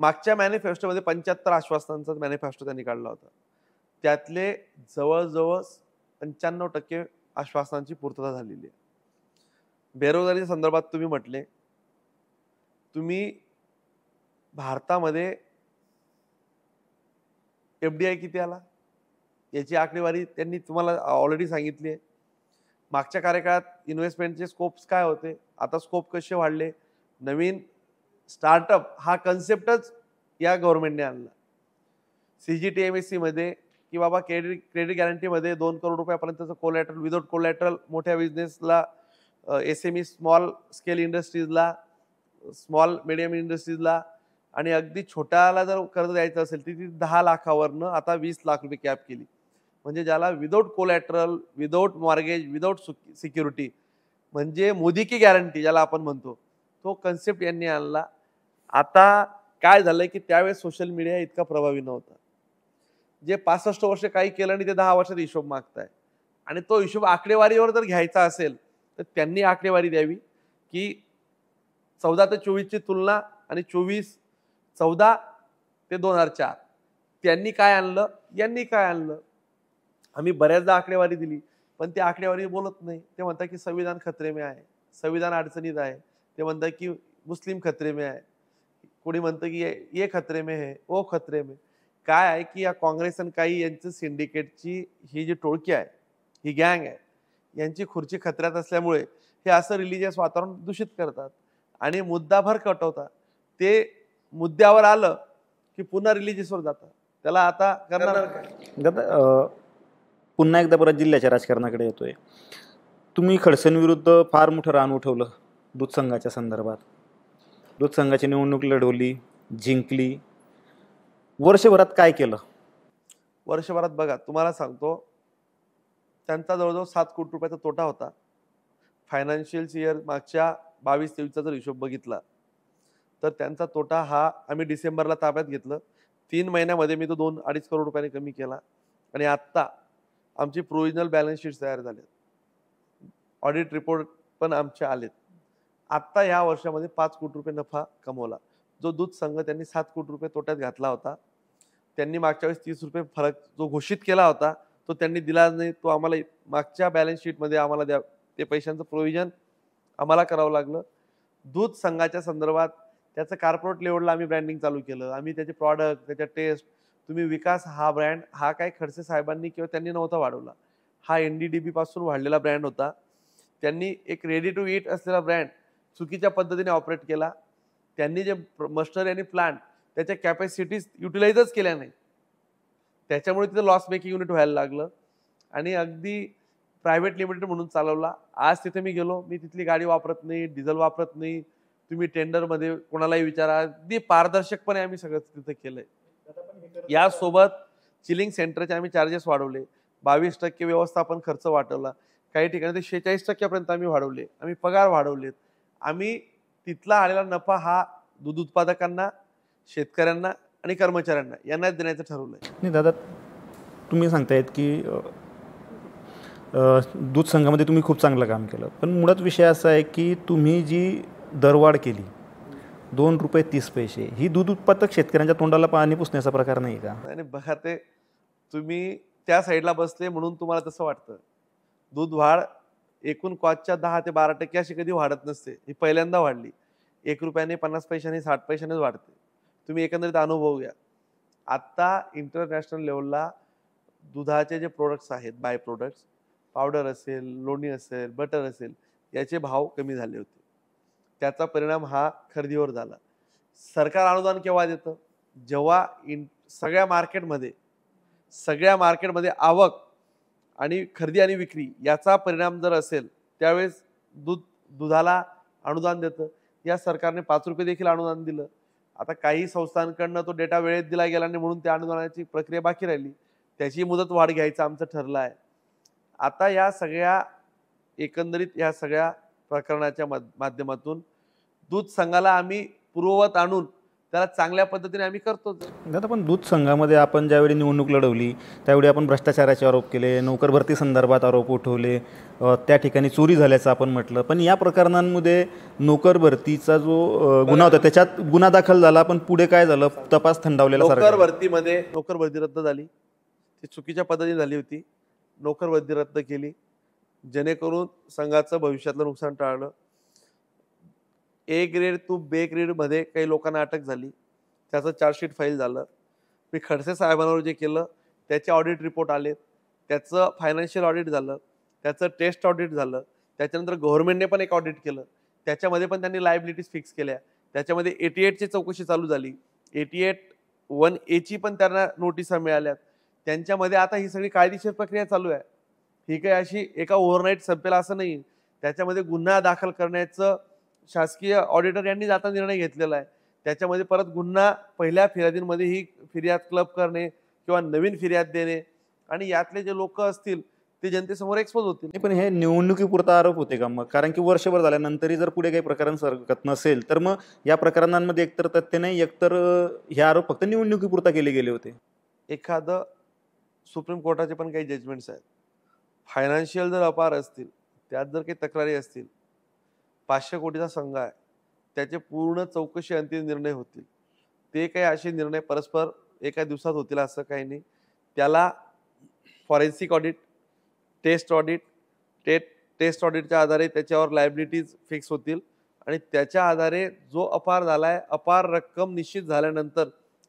मागच्या मॅनिफेस्टोमध्ये 75 आश्वासनांचा मॅनिफेस्टो त्यांनी काढला होता. त्यातले जवळजवळ 95% आश्वासनांची पूर्तता झालेली आहे. बेरोजगारीच्या संदर्भात तुम्ही म्हटले, तुम्ही भारतामध्ये FDI किती आला याची आकडेवारी त्यांनी तुम्हाला ऑलरेडी सांगितली आहे. मागच्या कार्यकाळात इन्व्हेस्टमेंटचे स्कोप्स काय होते, आता स्कोप कसे वाढले, नवीन स्टार्टअप हा कन्सेप्टच या गव्हर्नमेंटने आणला. CGTMSE मध्ये की बाबा क्रेडिट गॅरंटीमध्ये 2 करोड रुपयापर्यंतचं कोलॅटरल विदाउट कोलॅटरल मोठ्या बिझनेसला, SME स्मॉल स्केल इंडस्ट्रीजला, स्मॉल मिडियम इंडस्ट्रीजला आणि अगदी छोट्याला जर कर्ज द्यायचं असेल तर ती 10 लाखावरनं आता 20 लाख रुपये कॅप केली. म्हणजे ज्याला without collateral, without mortgage, without security, म्हणजे मोदी की गॅरंटी ज्याला आपण म्हणतो, तो कन्सेप्ट यांनी आणला. आता काय झालंय की त्यावेळेस सोशल मीडिया इतका प्रभावी नव्हता. जे 65 वर्ष काही केलं आणि ते 10 वर्षात हिशोब मागताय, आणि तो हिशोब आकडेवारीवर जर घ्यायचा असेल तर त्यांनी आकडेवारी द्यावी की 14 ते 24 ची तुलना आणि 14 ते 2004 त्यांनी काय आणलं, यांनी काय आणलं. आम्ही बऱ्याचदा आकडेवारी दिली, पण ते आकडेवारी बोलत नाही. ते म्हणतात की संविधान खतरे में आहे, संविधान अडचणीत आहे. ते म्हणतात की मुस्लिम खतरे में आहे, कोणी म्हणतं की ये खतरे में है, वो खतरे में. काय आहे की या काँग्रेस आणि काही यांचं सिंडिकेटची ही जी टोळकी आहे, ही गँग आहे, यांची खुर्ची खतऱ्यात असल्यामुळे हे असं रिलिजियस वातावरण दूषित करतात आणि मुद्दाभर कटवतात. ते मुद्द्यावर आलं की पुन्हा रिलिजियसवर जातात. त्याला आता करणार काय? पुन्हा एकदा परत जिल्ह्याच्या राजकारणाकडे येतोय. तुम्ही खडसेंविरुद्ध फार मोठं रान उठवलं दूध संघाच्या संदर्भात. दूध संघाची निवडणूक लढवली, जिंकली. वर्षभरात काय केलं? वर्षभरात बघा, तुम्हाला सांगतो, त्यांचा जवळजवळ 7 कोटी रुपयाचा तोटा होता. फायनान्शियल इयर मागच्या 22-23चा जर हिशोब बघितला तर त्यांचा तोटा हा आम्ही डिसेंबरला ताब्यात घेतलं. 3 महिन्यामध्ये मी तो 2-2.5 करोड रुपयांनी कमी केला. आणि आत्ता आमची प्रोव्हिजनल बॅलन्स शीट तयार झाली, ऑडिट रिपोर्ट पण आमचे आलेत. आत्ता या वर्षामध्ये 5 कोटी रुपये नफा कमवला. जो दूध संघ त्यांनी 7 कोटी रुपये तोट्यात घातला होता, त्यांनी मागच्या वेळेस 30 रुपये फरक जो घोषित केला होता तो त्यांनी दिला नाही. तो आम्हाला मागच्या बॅलन्स शीटमध्ये आम्हाला द्या, ते पैशांचं प्रोव्हिजन आम्हाला करावं लागलं. दूध संघाच्या संदर्भात त्याचं कॉर्पोरेट लेवलला आम्ही ब्रँडिंग चालू केलं. आम्ही त्याचे प्रॉडक्ट, त्याच्या टेस्ट, तुम्ही विकास, हा ब्रँड हा काय खडसे साहेबांनी किंवा त्यांनी नव्हता वाढवला. हा NDDB पासून वाढलेला ब्रँड होता. त्यांनी एक रेडी टू ईट असलेला ब्रँड चुकीच्या पद्धतीने ऑपरेट केला. त्यांनी जे मशिनरी आणि प्लांट त्याच्या कॅपॅसिटीज युटिलाइजच केल्या नाही, त्याच्यामुळे तिथं लॉस मेकिंग युनिट व्हायला लागलं आणि अगदी प्रायव्हेट लिमिटेड म्हणून चालवला. आज तिथे मी गेलो, मी तिथली गाडी वापरत नाही, डिझेल वापरत नाही. तुम्ही टेंडरमध्ये कोणालाही विचारा, अगदी पारदर्शकपणे आम्ही सगळं तिथे केलंय. यासोबत चिलिंग सेंटरचे आम्ही चार्जेस वाढवले, 22% व्यवस्थापन खर्च वाढवला, काही ठिकाणी ते 46% आम्ही वाढवले. आम्ही पगार वाढवलेत. आम्ही तिथला आलेला नफा हा दूध उत्पादकांना, शेतकऱ्यांना आणि कर्मचाऱ्यांना यांनाच देण्याचं ठरवलंय. नाही दादा, तुम्ही सांगतायत की दूध संघामध्ये तुम्ही खूप चांगलं काम केलं, पण मुळात विषय असा आहे की तुम्ही जी दरवाढ केली 2 रुपये 30 पैसे, ही दूध उत्पादक शेतकऱ्यांच्या तोंडाला पाणी पुसण्याचा प्रकार नाही का? आणि बघा, ते तुम्ही त्या साईडला बसले म्हणून तुम्हाला तसं वाटतं. दूध वाढ एकूण कॉस्टच्या 10 ते 12% अशी कधी वाढत नसते. ही पहिल्यांदा वाढली. 1 रुपयाने, 50 पैशाने, 60 पैशानेच वाढते. तुम्ही एकंदरीत अनुभव घ्या. आत्ता इंटरनॅशनल लेवलला दुधाचे जे प्रोडक्ट्स आहेत, बाय प्रोडक्ट्स, पावडर असेल, लोणी असेल, बटर असेल, याचे भाव कमी झाले होते. त्याचा परिणाम हा खरेदीवर झाला. सरकार अनुदान केव्हा देतं? जेव्हा सगळ्या मार्केटमध्ये आवक आणि खरेदी आणि विक्री याचा परिणाम जर असेल त्यावेळेस दुधाला अनुदान देतं. या सरकारने 5 रुपये देखील अनुदान दिलं. आता काही संस्थांकडनं तो डेटा वेळेत दिला गेला नाही म्हणून त्या अनुदानाची प्रक्रिया बाकी राहिली, त्याची मुदत वाढ घ्यायचं आमचं ठरलं आहे. आता या सगळ्या एकंदरीत या सगळ्या प्रकरणाच्या माध्यमातून दूध संघाला आम्ही पूर्ववत आणून त्याला चांगल्या पद्धतीने आम्ही करतो. दादा, पण दूध संघामध्ये आपण ज्यावेळी निवडणूक लढवली त्यावेळी आपण भ्रष्टाचाराचे आरोप केले, नोकर भरती संदर्भात आरोप उठवले, त्या ठिकाणी चोरी झाल्याचं आपण म्हटलं. पण या प्रकरणांमध्ये नोकर भरतीचा जो गुन्हा होता त्याच्यात गुन्हा दाखल झाला, पण पुढे काय झालं, तपास थंडावलेला नोकर भरती रद्द झाली, ती चुकीच्या पद्धतीने झाली होती. नोकर भरती रद्द केली जेणेकरून संघाचं भविष्यातलं नुकसान टाळलं. ए ग्रेड टू बे ग्रेड मध्ये काही लोकांना अटक झाली, त्याचं चार्जशीट फाईल झालं. मी खडसे साहेबांवर जे केलं त्याचे ऑडिट रिपोर्ट आले, त्याचं फायनान्शियल ऑडिट झालं, त्याचं टेस्ट ऑडिट झालं. त्याच्यानंतर गव्हर्नमेंटने पण एक ऑडिट केलं, त्याच्यामध्ये पण त्यांनी लायबिलिटीज फिक्स केल्या. त्याच्यामध्ये 88ची चौकशी चालू झाली, 88(1)A पण त्यांना नोटिसा मिळाल्यात. त्यांच्यामध्ये आता ही सगळी कायदेशीर प्रक्रिया चालू आहे. ही काही अशी एका ओव्हरनाईट संपेल असं नाही. त्याच्यामध्ये गुन्हा दाखल करण्याचं शासकीय ऑडिटर यांनी आता निर्णय घेतलेला आहे. त्याच्यामध्ये परत गुन्हा पहिल्या फिर्यादींमध्ये ही फिर्याद क्लब करणे किंवा नवीन फिर्याद देणे आणि यातले जे लोक असतील ते जनतेसमोर एक्सपोज होतील. पण हे निवडणुकीपुरता आरोप होते का मग? कारण की वर्षभर झाल्यानंतरही जर पुढे काही प्रकरण सरकत नसेल तर मग या प्रकरणांमध्ये एकतर तथ्य नाही, एकतर हे आरोप फक्त निवडणुकीपुरता केले गेले होते. एखादं सुप्रीम कोर्टाचे पण काही जजमेंट्स आहेत, फायनान्शियल जर अपार असतील, त्यात जर काही तक्रारी असतील, 500 कोटीचा संघ आहे, त्याचे पूर्ण चौकशी अंतिम निर्णय होतील. ते काही असे निर्णय परस्पर एका दिवसात होतील असं काही नाही. त्याला फॉरेन्सिक ऑडिट, टेस्ट ऑडिटच्या आधारे त्याच्यावर लायबिलिटीज फिक्स होतील आणि त्याच्या आधारे जो अपार झालाय, अपार रक्कम निश्चित झाल्यानंतर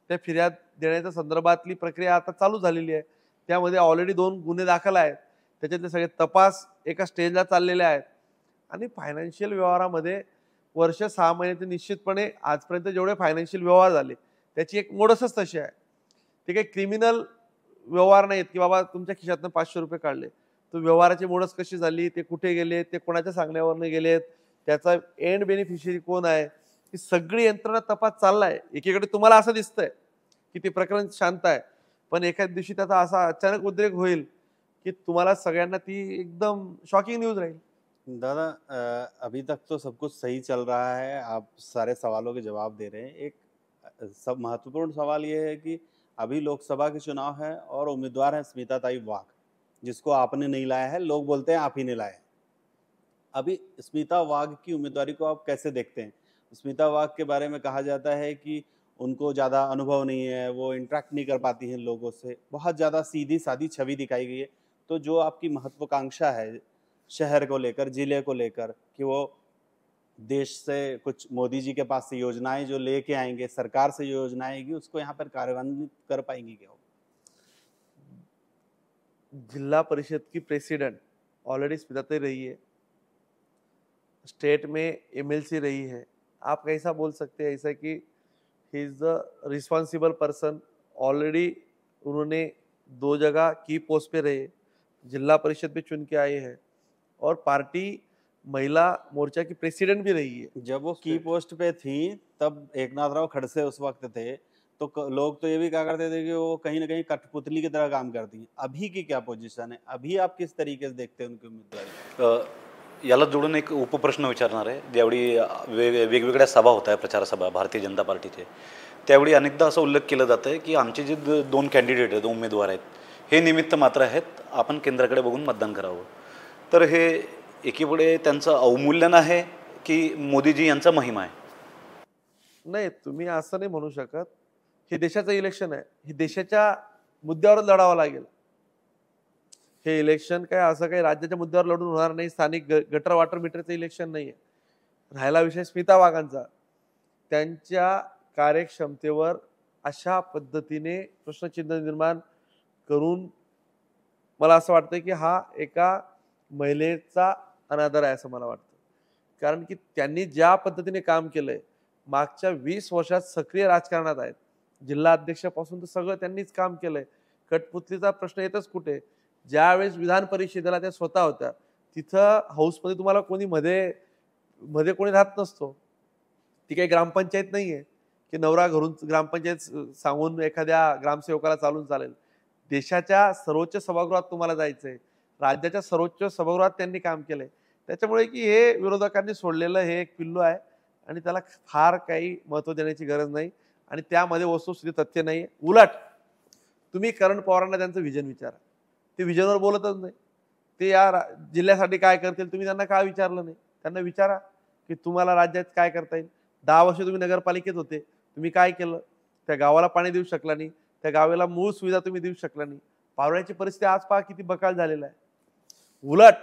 त्या फिर्याद देण्याच्या संदर्भातली प्रक्रिया आता चालू झालेली आहे. त्यामध्ये ऑलरेडी 2 गुन्हे दाखल आहेत, त्याच्यातले सगळे तपास एका स्टेजला चाललेले आहेत. आणि फायनान्शियल व्यवहारामध्ये वर्ष 6 महिने ते निश्चितपणे आजपर्यंत जेवढे फायनान्शियल व्यवहार झाले त्याची एक मोडसच तशी आहे. ते काही क्रिमिनल व्यवहार नाहीत की बाबा तुमच्या खिशातनं 500 रुपये काढले. तो व्यवहाराची मोडस कशी झाली, ते कुठे गेले, ते कोणाच्या सांगण्यावरनं गेलेत, त्याचा एंड बेनिफिशियरी कोण आहे, ही सगळी यंत्रणा तपास चाललाय. एकीकडे तुम्हाला असं दिसतंय की ते प्रकरण शांत आहे, पण एखाद्या दिवशी त्याचा असा अचानक उद्रेक होईल कि तुम्हाला सगळ्यांना ती एकदम शॉकिंग न्यूज राहील. दादा, अभी तक तो सब कुछ सही चल रहा है, आप सारे सवालों के जवाब दे रहे हैं. एक सब महत्वपूर्ण सवाल ये है कि अभी लोकसभा के चुनाव है और उम्मीदवार है स्मिताताई वाघ, जिसको आपने नहीं लाया है, लोग बोलते हैं आप ही ने लाया है. अभी स्मिता वाघ की उम्मीदवारी को आप कैसे देखते हैं? स्मिता वाघ के बारे में कहा जाता है कि उनको ज़्यादा अनुभव नहीं है, वो इंटरेक्ट नहीं कर पाती हैं लोगों से, बहुत ज़्यादा सीधी सादी छवि दिखाई गई है. तो जो आपकी महत्वाकांक्षा है शहर को लेकर, जिले को लेकर, कि वो देश से कुछ मोदी जी के पास से योजनाएं जो लेके आएंगे, सरकार से योजनाएं आएगी, उसको यहाँ पर कार्यान्वित कर पाएंगी क्या? जिला परिषद की प्रेसिडेंट ऑलरेडी स्मिताताई रही है, स्टेट में MLC रही है. आप कैसा बोल सकते हैं ऐसा कि he is the responsible person. Already उन्होंने 2 जगह की पोस्ट पे रहे, जिला परिषद पे चुन के आए हैं और पार्टी महिला मोर्चा की प्रेसिडेंट भी रही है. जब वो की पोस्ट पे थी तब एकनाथ खड़से उस वक्त थे, तो लोग तो ये भी कहा करते थे कि वो कहीं ना कहीं कठपुतली की तरह काम करती हैं. अभी की क्या पोजीशन है? अभी आप किस तरीके से देखते हैं उनकी उम्मीदवारी? याला जोडून एक उपप्रश्न विचारणार आहे. ज्यावेळी वेगवेगळ्या सभा होत आहे, प्रचार सभा भारतीय जनता पार्टीचे, त्यावेळी अनेकदा असं उल्लेख केलं जातं आहे की आमचे जे 2 कॅन्डिडेट आहेत, उमेदवार आहेत, हे निमित्त मात्र आहेत, आपण केंद्राकडे बघून मतदान करावं. तर हे एकीकडे त्यांचं अवमूल्यन आहे की मोदीजी यांचा महिमा आहे? नाही, तुम्ही असं नाही म्हणू शकत. हे देशाचं इलेक्शन आहे, हे देशाच्या मुद्द्यावर लढावं लागेल. हे इलेक्शन काय असं काही राज्याच्या मुद्द्यावर लढून होणार नाही. स्थानिक गटर वॉटर मीटरचं इलेक्शन नाहीये. राहिला विषय स्मिता वाघांचा, त्यांच्या कार्यक्षमतेवर अशा पद्धतीने प्रश्नचिन्ह निर्माण करून मला असं वाटतं की हा एका महिलेचा अनादर आहे असं मला वाटतं. कारण की त्यांनी ज्या पद्धतीने काम केलंय, मागच्या 20 वर्षात सक्रिय राजकारणात आहेत, जिल्हा अध्यक्षापासून तर सगळं त्यांनीच काम केलंय. कठपुतलीचा प्रश्न येतच कुठे? ज्यावेळेस विधान परिषदेला त्या स्वतः होत्या, तिथं हाऊसमध्ये तुम्हाला कोणी मध्ये कोणी राहत नसतो. ती काही ग्रामपंचायत नाहीये की नवरा घरून ग्रामपंचायत सांगून एखाद्या ग्रामसेवकाला चालून चालेल. देशाच्या सर्वोच्च सभागृहात तुम्हाला जायचंय, राज्याच्या सर्वोच्च सभागृहात त्यांनी काम केलंय. त्याच्यामुळे की हे विरोधकांनी सोडलेलं हे एक पिल्लू आहे आणि त्याला फार काही महत्त्व देण्याची गरज नाही आणि त्यामध्ये वस्तुस्थिती तथ्य नाही. उलट तुम्ही करण पवारांना त्यांचं विजन विचारा, ते विजनवर बोलतच नाही. ते या जिल्ह्यासाठी काय करतील तुम्ही त्यांना काय विचारलं नाही. त्यांना विचारा की तुम्हाला राज्यात काय करता येईल. 10 वर्ष तुम्ही नगरपालिकेत होते, तुम्ही काय केलं? त्या गावाला पाणी देऊ शकला नाही, त्या गावाला मूळ सुविधा तुम्ही देऊ शकला नाही. पावसाळ्याची परिस्थिती आज पहा किती बकाल झालेला आहे. उलट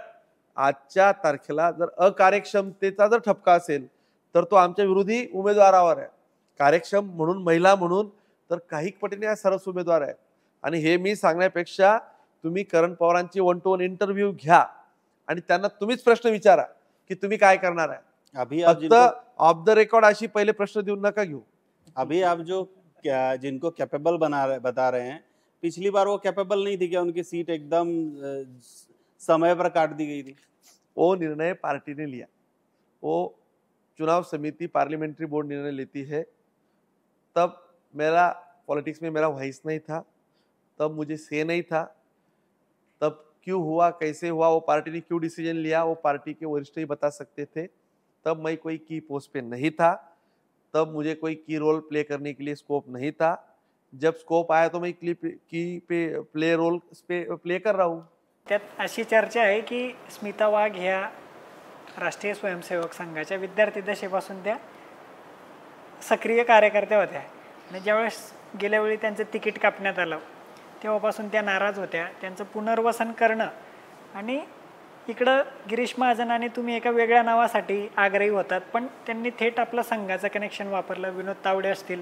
आजच्या तारखेला जर अकार्यक्षमतेचा जर ठपका असेल तर तो आमच्या विरोधी उमेदवारावर आहे. कार्यक्षम म्हणून, महिला म्हणून तर काही पटीने सरस उमेदवार आहे. आणि हे मी सांगण्यापेक्षा तुम्ही करण पवारांची 1 to 1 इंटरव्ह्यू घ्या आणि त्यांना तुम्हीच प्रश्न विचारा की तुम्ही काय करणार आहे. अभी आप फक्त ऑफ द रेकॉर्ड अशी पहिले प्रश्न देऊन नका घेऊ. अभी आप जो जिनको कैपेबल बता रहे हैं, पिछली बार वो कैपेबल नहीं थी क्या? उनकी सीट एकदम समय पर काट दी गई थी. वो निर्णय पार्टी ने लिया, वो चुनाव समिति पार्लियामेंट्री बोर्ड निर्णय लेती है. तब मेरा पॉलिटिक्स में मेरा वॉइस नहीं था, तब मुझे से नहीं था. तब क्यों हुआ, कैसे हुआ, वो पार्टी ने क्यों डिसीजन लिया, वो पार्टी के वरिष्ठ ही बता सकते थे. तब मैं कोई की पोस्ट पे नहीं था, तब मुझे कोई की रोल प्ले करने के लिए स्कोप नहीं था. जब स्कोप आया तो मैं की पे प्ले रोल प्ले कर रहा हूँ. त्यात अशी चर्चा आहे की स्मिता वाघ ह्या राष्ट्रीय स्वयंसेवक संघाच्या विद्यार्थी दशेपासून त्या सक्रिय कार्यकर्त्या होत्या आणि ज्यावेळेस गेल्या वेळी त्यांचं तिकीट कापण्यात आलं तेव्हापासून त्या नाराज होत्या. त्यांचं पुनर्वसन करणं आणि इकडं गिरीश महाजन आणि तुम्ही एका वेगळ्या नावासाठी आग्रही होतात, पण त्यांनी थेट आपलं संघाचं कनेक्शन वापरलं. विनोद तावडे असतील,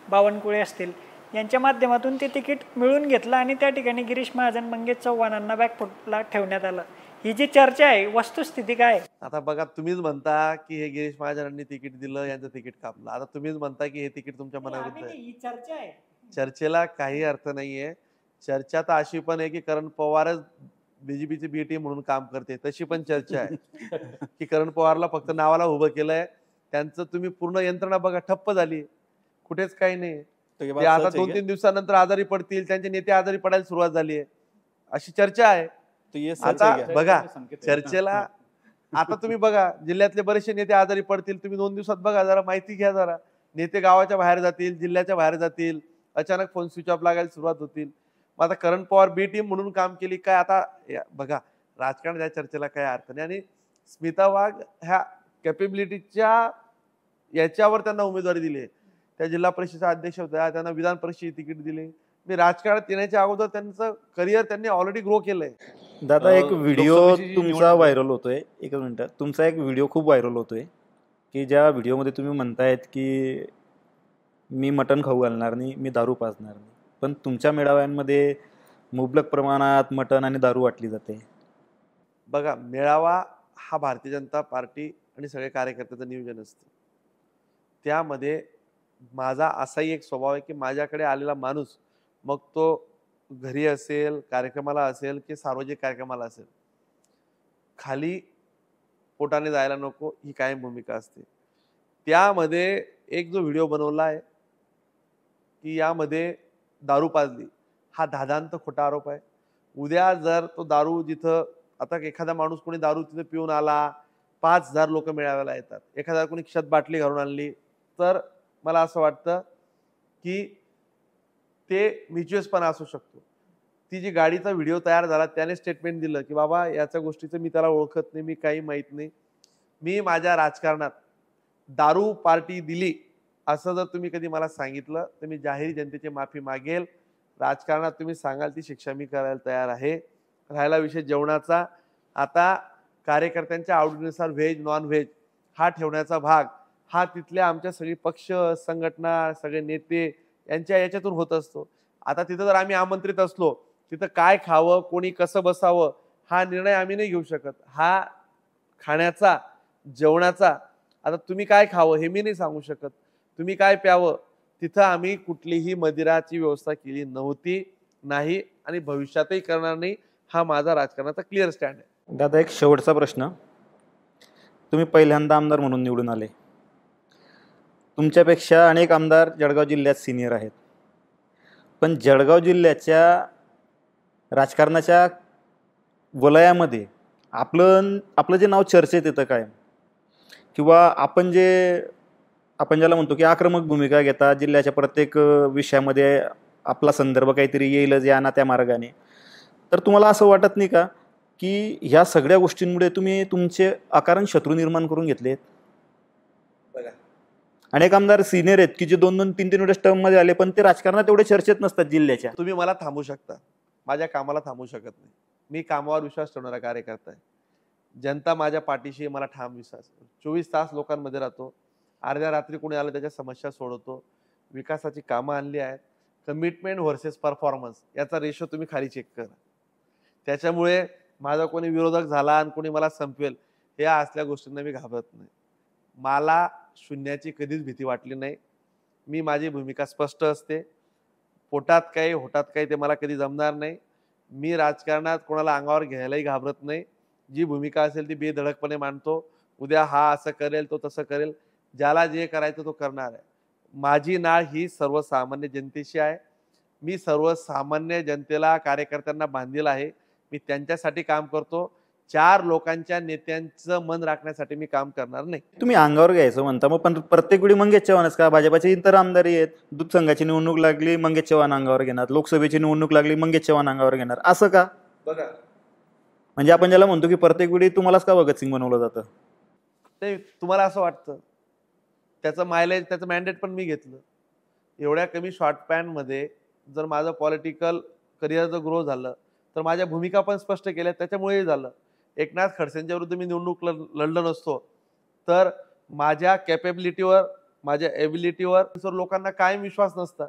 बावनकुळे असतील यांच्या माध्यमातून ते तिकीट मिळून घेतलं आणि त्या ठिकाणी गिरीश महाजन, मंगेश चव्हाणांना बॅकफुटला ठेवण्यात आलं. ही जी चर्चा आहे वस्तुस्थिती काय? आता बघा, तुम्हीच म्हणता की हे गिरीश महाजनांनी तिकीट दिलं, यांचं तिकीट कापलं. आता तुम्हीच म्हणता की हे तिकीट तुमच्या मनाविरुद्ध आहे. ही चर्चा आहे. चर्चेला काही अर्थ नाहीये. चर्चा तर अशी पण आहे की करण पवारच बीजेपीची बी टीम म्हणून काम करते, तशी पण चर्चा आहे की करण पवारला फक्त नावाला उभं केलंय. त्यांचं तुम्ही पूर्ण यंत्रणा बघा, ठप्प झाली, कुठेच काही नाही. ते आता 2-3 दिवसानंतर आजारी पडतील, त्यांचे नेते आजारी पडायला सुरुवात झाली आहे, अशी चर्चा आहे. आता बघा चर्चेला, आता तुम्ही बघा जिल्ह्यातले बरेचसे नेते आजारी पडतील, तुम्ही 2 दिवसात बघा, जरा माहिती घ्या. जरा नेते गावाच्या बाहेर जातील, जिल्ह्याच्या बाहेर जातील, अचानक फोन स्विच ऑफ लागायला सुरुवात होतील. मग आता करण पवार बी टीम म्हणून काम केली काय? आता बघा, राजकारण या चर्चेला काय अर्थ नाही. आणि स्मिता वाघ ह्या कॅपेबिलिटीच्या याच्यावर त्यांना उमेदवारी दिली. त्या जिल्हा परिषदेच्या अध्यक्ष होत्या, त्यांना विधान परिषदेची तिकीट दिली. मी राजकारणात येण्याच्या अगोदर त्यांचं करिअर त्यांनी ऑलरेडी ग्रो केलंय. दादा, एक व्हिडिओ तुमचा व्हायरल होतोय, एक मिनिट, तुमचा एक व्हिडिओ खूप व्हायरल होतोय की ज्या व्हिडिओमध्ये तुम्ही म्हणतायत की मी मटण खाऊ घालणार नाही, मी दारू पाजणार नाही, पण तुमच्या मेळाव्यांमध्ये मुबलक प्रमाणात मटण आणि दारू वाटली जाते. बघा, मेळावा हा भारतीय जनता पार्टी आणि सगळे कार्यकर्त्याचं नियोजन असतं. त्यामध्ये माझा असाही एक स्वभाव आहे की माझ्याकडे आलेला माणूस, मग तो घरी असेल, कार्यक्रमाला असेल की सार्वजनिक कार्यक्रमाला असेल, खाली पोटाने जायला नको, ही कायम भूमिका असते. त्यामध्ये एक जो व्हिडिओ बनवला आहे की यामध्ये दारू पाजली, हा धादांत खोटा आरोप आहे. उद्या जर तो दारू जिथं, आता एखादा माणूस कोणी दारू तिथे पिऊन आला, 5,000 लोक मेळाव्याला येतात, एखादा कोणी खिशात बाटली घालून आणली, तर मला असं वाटतं की ते मिच्युअसपणा असू शकतो. ती जी गाडीचा व्हिडिओ तयार झाला त्याने स्टेटमेंट दिलं की बाबा याच्या गोष्टीचं मी त्याला ओळखत नाही, मी काही माहीत नाही, मी माझ्या राजकारणात दारू पार्टी दिली असं जर तुम्ही कधी मला सांगितलं तर मी जाहीर जनतेची माफी मागेल. राजकारणात तुम्ही सांगाल ती शिक्षा मी करायला तयार आहे. राहिला विषय जेवणाचा, आता कार्यकर्त्यांच्या आवडीनुसार व्हेज नॉन व्हेज हा ठेवण्याचा भाग हा तिथल्या आमच्या सगळी पक्ष संघटना सगळे नेते यांच्या याच्यातून होत असतो. आता तिथं जर आम्ही आमंत्रित असलो, तिथं काय खावं, कोणी कसं बसावं हा निर्णय आम्ही नाही घेऊ शकत. हा खाण्याचा, जेवणाचा, आता तुम्ही काय खावं हे मी नाही सांगू शकत, तुम्ही काय प्यावं, तिथं आम्ही कुठलीही मदिराची व्यवस्था केली नव्हती, नाही आणि भविष्यातही करणार नाही. हा माझा राजकारणाचा क्लिअर स्टँड आहे. दादा, एक शेवटचा प्रश्न, तुम्ही पहिल्यांदा आमदार म्हणून निवडून आले, तुमच्यापेक्षा अनेक आमदार जळगाव जिल्ह्यात सिनियर आहेत, पण जळगाव जिल्ह्याच्या राजकारणाच्या वलयामध्ये आपलं आपलं जे नाव चर्चेत येतं काय, किंवा आपण ज्याला म्हणतो की आक्रमक भूमिका घेता, जिल्ह्याच्या प्रत्येक विषयामध्ये आपला संदर्भ काहीतरी येईलच या ना त्या मार्गाने, तर तुम्हाला असं वाटत नाही का की ह्या सगळ्या गोष्टींमुळे तुम्ही तुमचे अकारण शत्रू निर्माण करून घेतलेत? बघा, अनेक आमदार सिनियर आहेत की जे 2-2, 3-3 वेळेस टर्ममध्ये आले, पण ते राजकारणात एवढे चर्चेत नसतात जिल्ह्याच्या. तुम्ही मला थांबू शकता, माझ्या कामाला थांबू शकत नाही. मी कामावर विश्वास ठेवणारा कार्यकर्ता आहे. जनता माझ्या पाठीशी, मला ठाम विश्वास. 24 तास लोकांमध्ये राहतो. अर्ध्या रात्री कोणी आलं त्याच्या समस्या सोडवतो. विकासाची कामं आणली आहेत. कमिटमेंट व्हर्सेस परफॉर्मन्स याचा रेशो तुम्ही खाली चेक करा. त्याच्यामुळे माझा कोणी विरोधक झाला आणि कोणी मला संपवेल या असल्या गोष्टींना मी घाबरत नाही. मला शून्याची कधीच भीती वाटली नाही. मी माझी भूमिका स्पष्ट असते. पोटात काही होटात काही ते मला कधी जमणार नाही. मी राजकारणात कोणाला अंगावर घ्यायलाही घाबरत नाही. जी भूमिका असेल ती बेधडकपणे मांडतो. उद्या हा असं करेल, तो तसं करेल, ज्याला जे करायचं तो करणार आहे. माझी नाळ ही सर्वसामान्य जनतेशी आहे. मी सर्वसामान्य जनतेला, कार्यकर्त्यांना बांधील आहे. मी त्यांच्यासाठी काम करतो. 4 लोकांच्या नेत्यांचं मन राखण्यासाठी मी काम करणार नाही. तुम्ही अंगावर घ्यायचं म्हणता, मग पण प्रत्येक वेळी मंगेश चव्हाणच का? भाजपाचे इतर आमदारही आहेत. दूध संघाची निवडणूक लागली, मंगेश चव्हाण अंगावर घेणार. लोकसभेची निवडणूक लागली, मंगेश चव्हाण अंगावर घेणार. असं का? बघा, म्हणजे आपण ज्याला म्हणतो की प्रत्येक वेळी तुम्हालाच का भगतसिंग बनवलं जातं? ते तुम्हाला असं वाटतं. त्याचं मायलेज, त्याचं मॅन्डेट पण मी घेतलं. एवढ्या कमी शॉर्ट पॅनमध्ये जर माझं पॉलिटिकल करिअर जर ग्रो झालं तर माझ्या भूमिका पण स्पष्ट केल्या, त्याच्यामुळेही झालं. एकनाथ खडसेंच्या विरुद्ध मी निवडणूक लढलो नसतो तर माझ्या कॅपेबिलिटीवर, माझ्या एबिलिटीवर लोकांना कायम विश्वास नसता.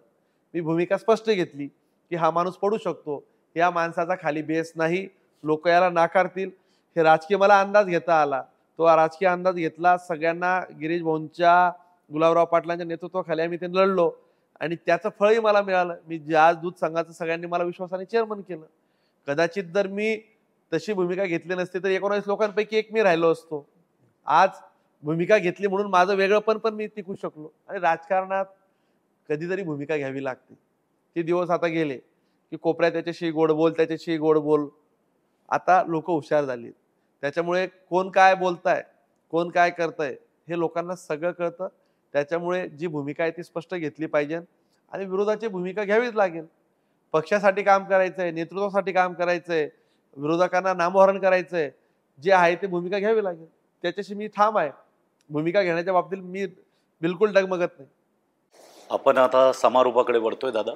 मी भूमिका स्पष्ट घेतली की हा माणूस पडू शकतो. या माणसाचा खाली बेस नाही, लोक याला नाकारतील. हे राजकीय मला अंदाज घेता आला. तो राजकीय अंदाज घेतला. सगळ्यांना गिरीश भाऊंच्या, गुलाबराव पाटलांच्या नेतृत्वाखाली आम्ही ते लढलो आणि त्याचं फळही मला मिळालं. मी ज्या दूध संघाचं सगळ्यांनी मला विश्वासाने चेअरमन केलं. कदाचित जर मी तशी भूमिका घेतली नसती तर 19 लोकांपैकी एक मी राहिलो असतो. आज भूमिका घेतली म्हणून माझं वेगळंपण पण मी टिकू शकलो. आणि राजकारणात कधीतरी भूमिका घ्यावी लागते. ते दिवस आता गेले की कोपऱ्यात त्याच्याशी गोड बोल, त्याच्याशी गोड बोल. आता लोक हुशार झाली. त्याच्यामुळे कोण काय बोलताय, कोण काय करतंय हे लोकांना सगळं कळतं. त्याच्यामुळे जी भूमिका आहे ती स्पष्ट घेतली पाहिजे आणि विरोधाची भूमिका घ्यावीच लागेल. पक्षासाठी काम करायचंय, नेतृत्वासाठी काम करायचंय, विरोधकांना नामोहरण करायचंय, जे आहे ते भूमिका घ्यावी लागेल. त्याच्याशी मी ठाम आहे. भूमिका घेण्याच्या बाबतीत मी बिलकुल डगमगत नाही. आपण आता समारोपाकडे वळतोय दादा.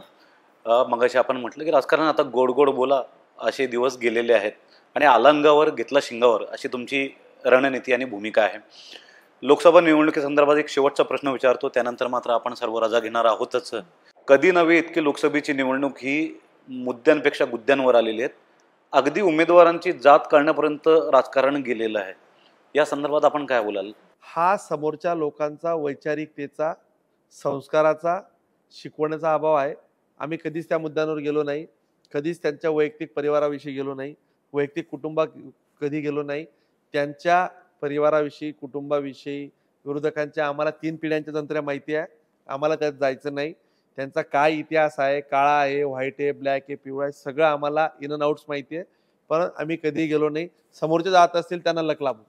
मगाशी आपण म्हटलं की राजकारण आता गोड गोड बोला असे दिवस गेलेले आहेत आणि आलंगावर घेतला शिंगावर अशी तुमची रणनीती आणि भूमिका आहे. लोकसभा निवडणुकीसंदर्भात एक शेवटचा प्रश्न विचारतो, त्यानंतर मात्र आपण सर्व रजा घेणार आहोतच. कधी नव्हे इतकी लोकसभेची निवडणूक ही मुद्द्यांपेक्षा गुद्द्यांवर आलेली आहेत. अगदी उमेदवारांची जात कळण्यापर्यंत राजकारण गेलेलं आहे. या संदर्भात आपण काय बोलाल? हा समोरच्या लोकांचा वैचारिकतेचा, संस्काराचा, शिकवण्याचा अभाव आहे. आम्ही कधीच त्या मुद्द्यांवर गेलो नाही. कधीच त्यांच्या वैयक्तिक परिवाराविषयी गेलो नाही. वैयक्तिक कुटुंबात कधी गेलो नाही. त्यांच्या परिवाराविषयी, कुटुंबाविषयी, विरोधकांच्या आम्हाला 3 पिढ्यांच्या तंत्र्या माहिती आहे. आम्हाला त्यात जायचं नाही. त्यांचा काय इतिहास आहे, काळा आहे, व्हाईट आहे, ब्लॅक आहे, पिवळा आहे, सगळं आम्हाला इन अँड आउट्स माहिती आहे. पण आम्ही कधीही गेलो नाही. समोरचे जात असतील त्यांना लक लाभो.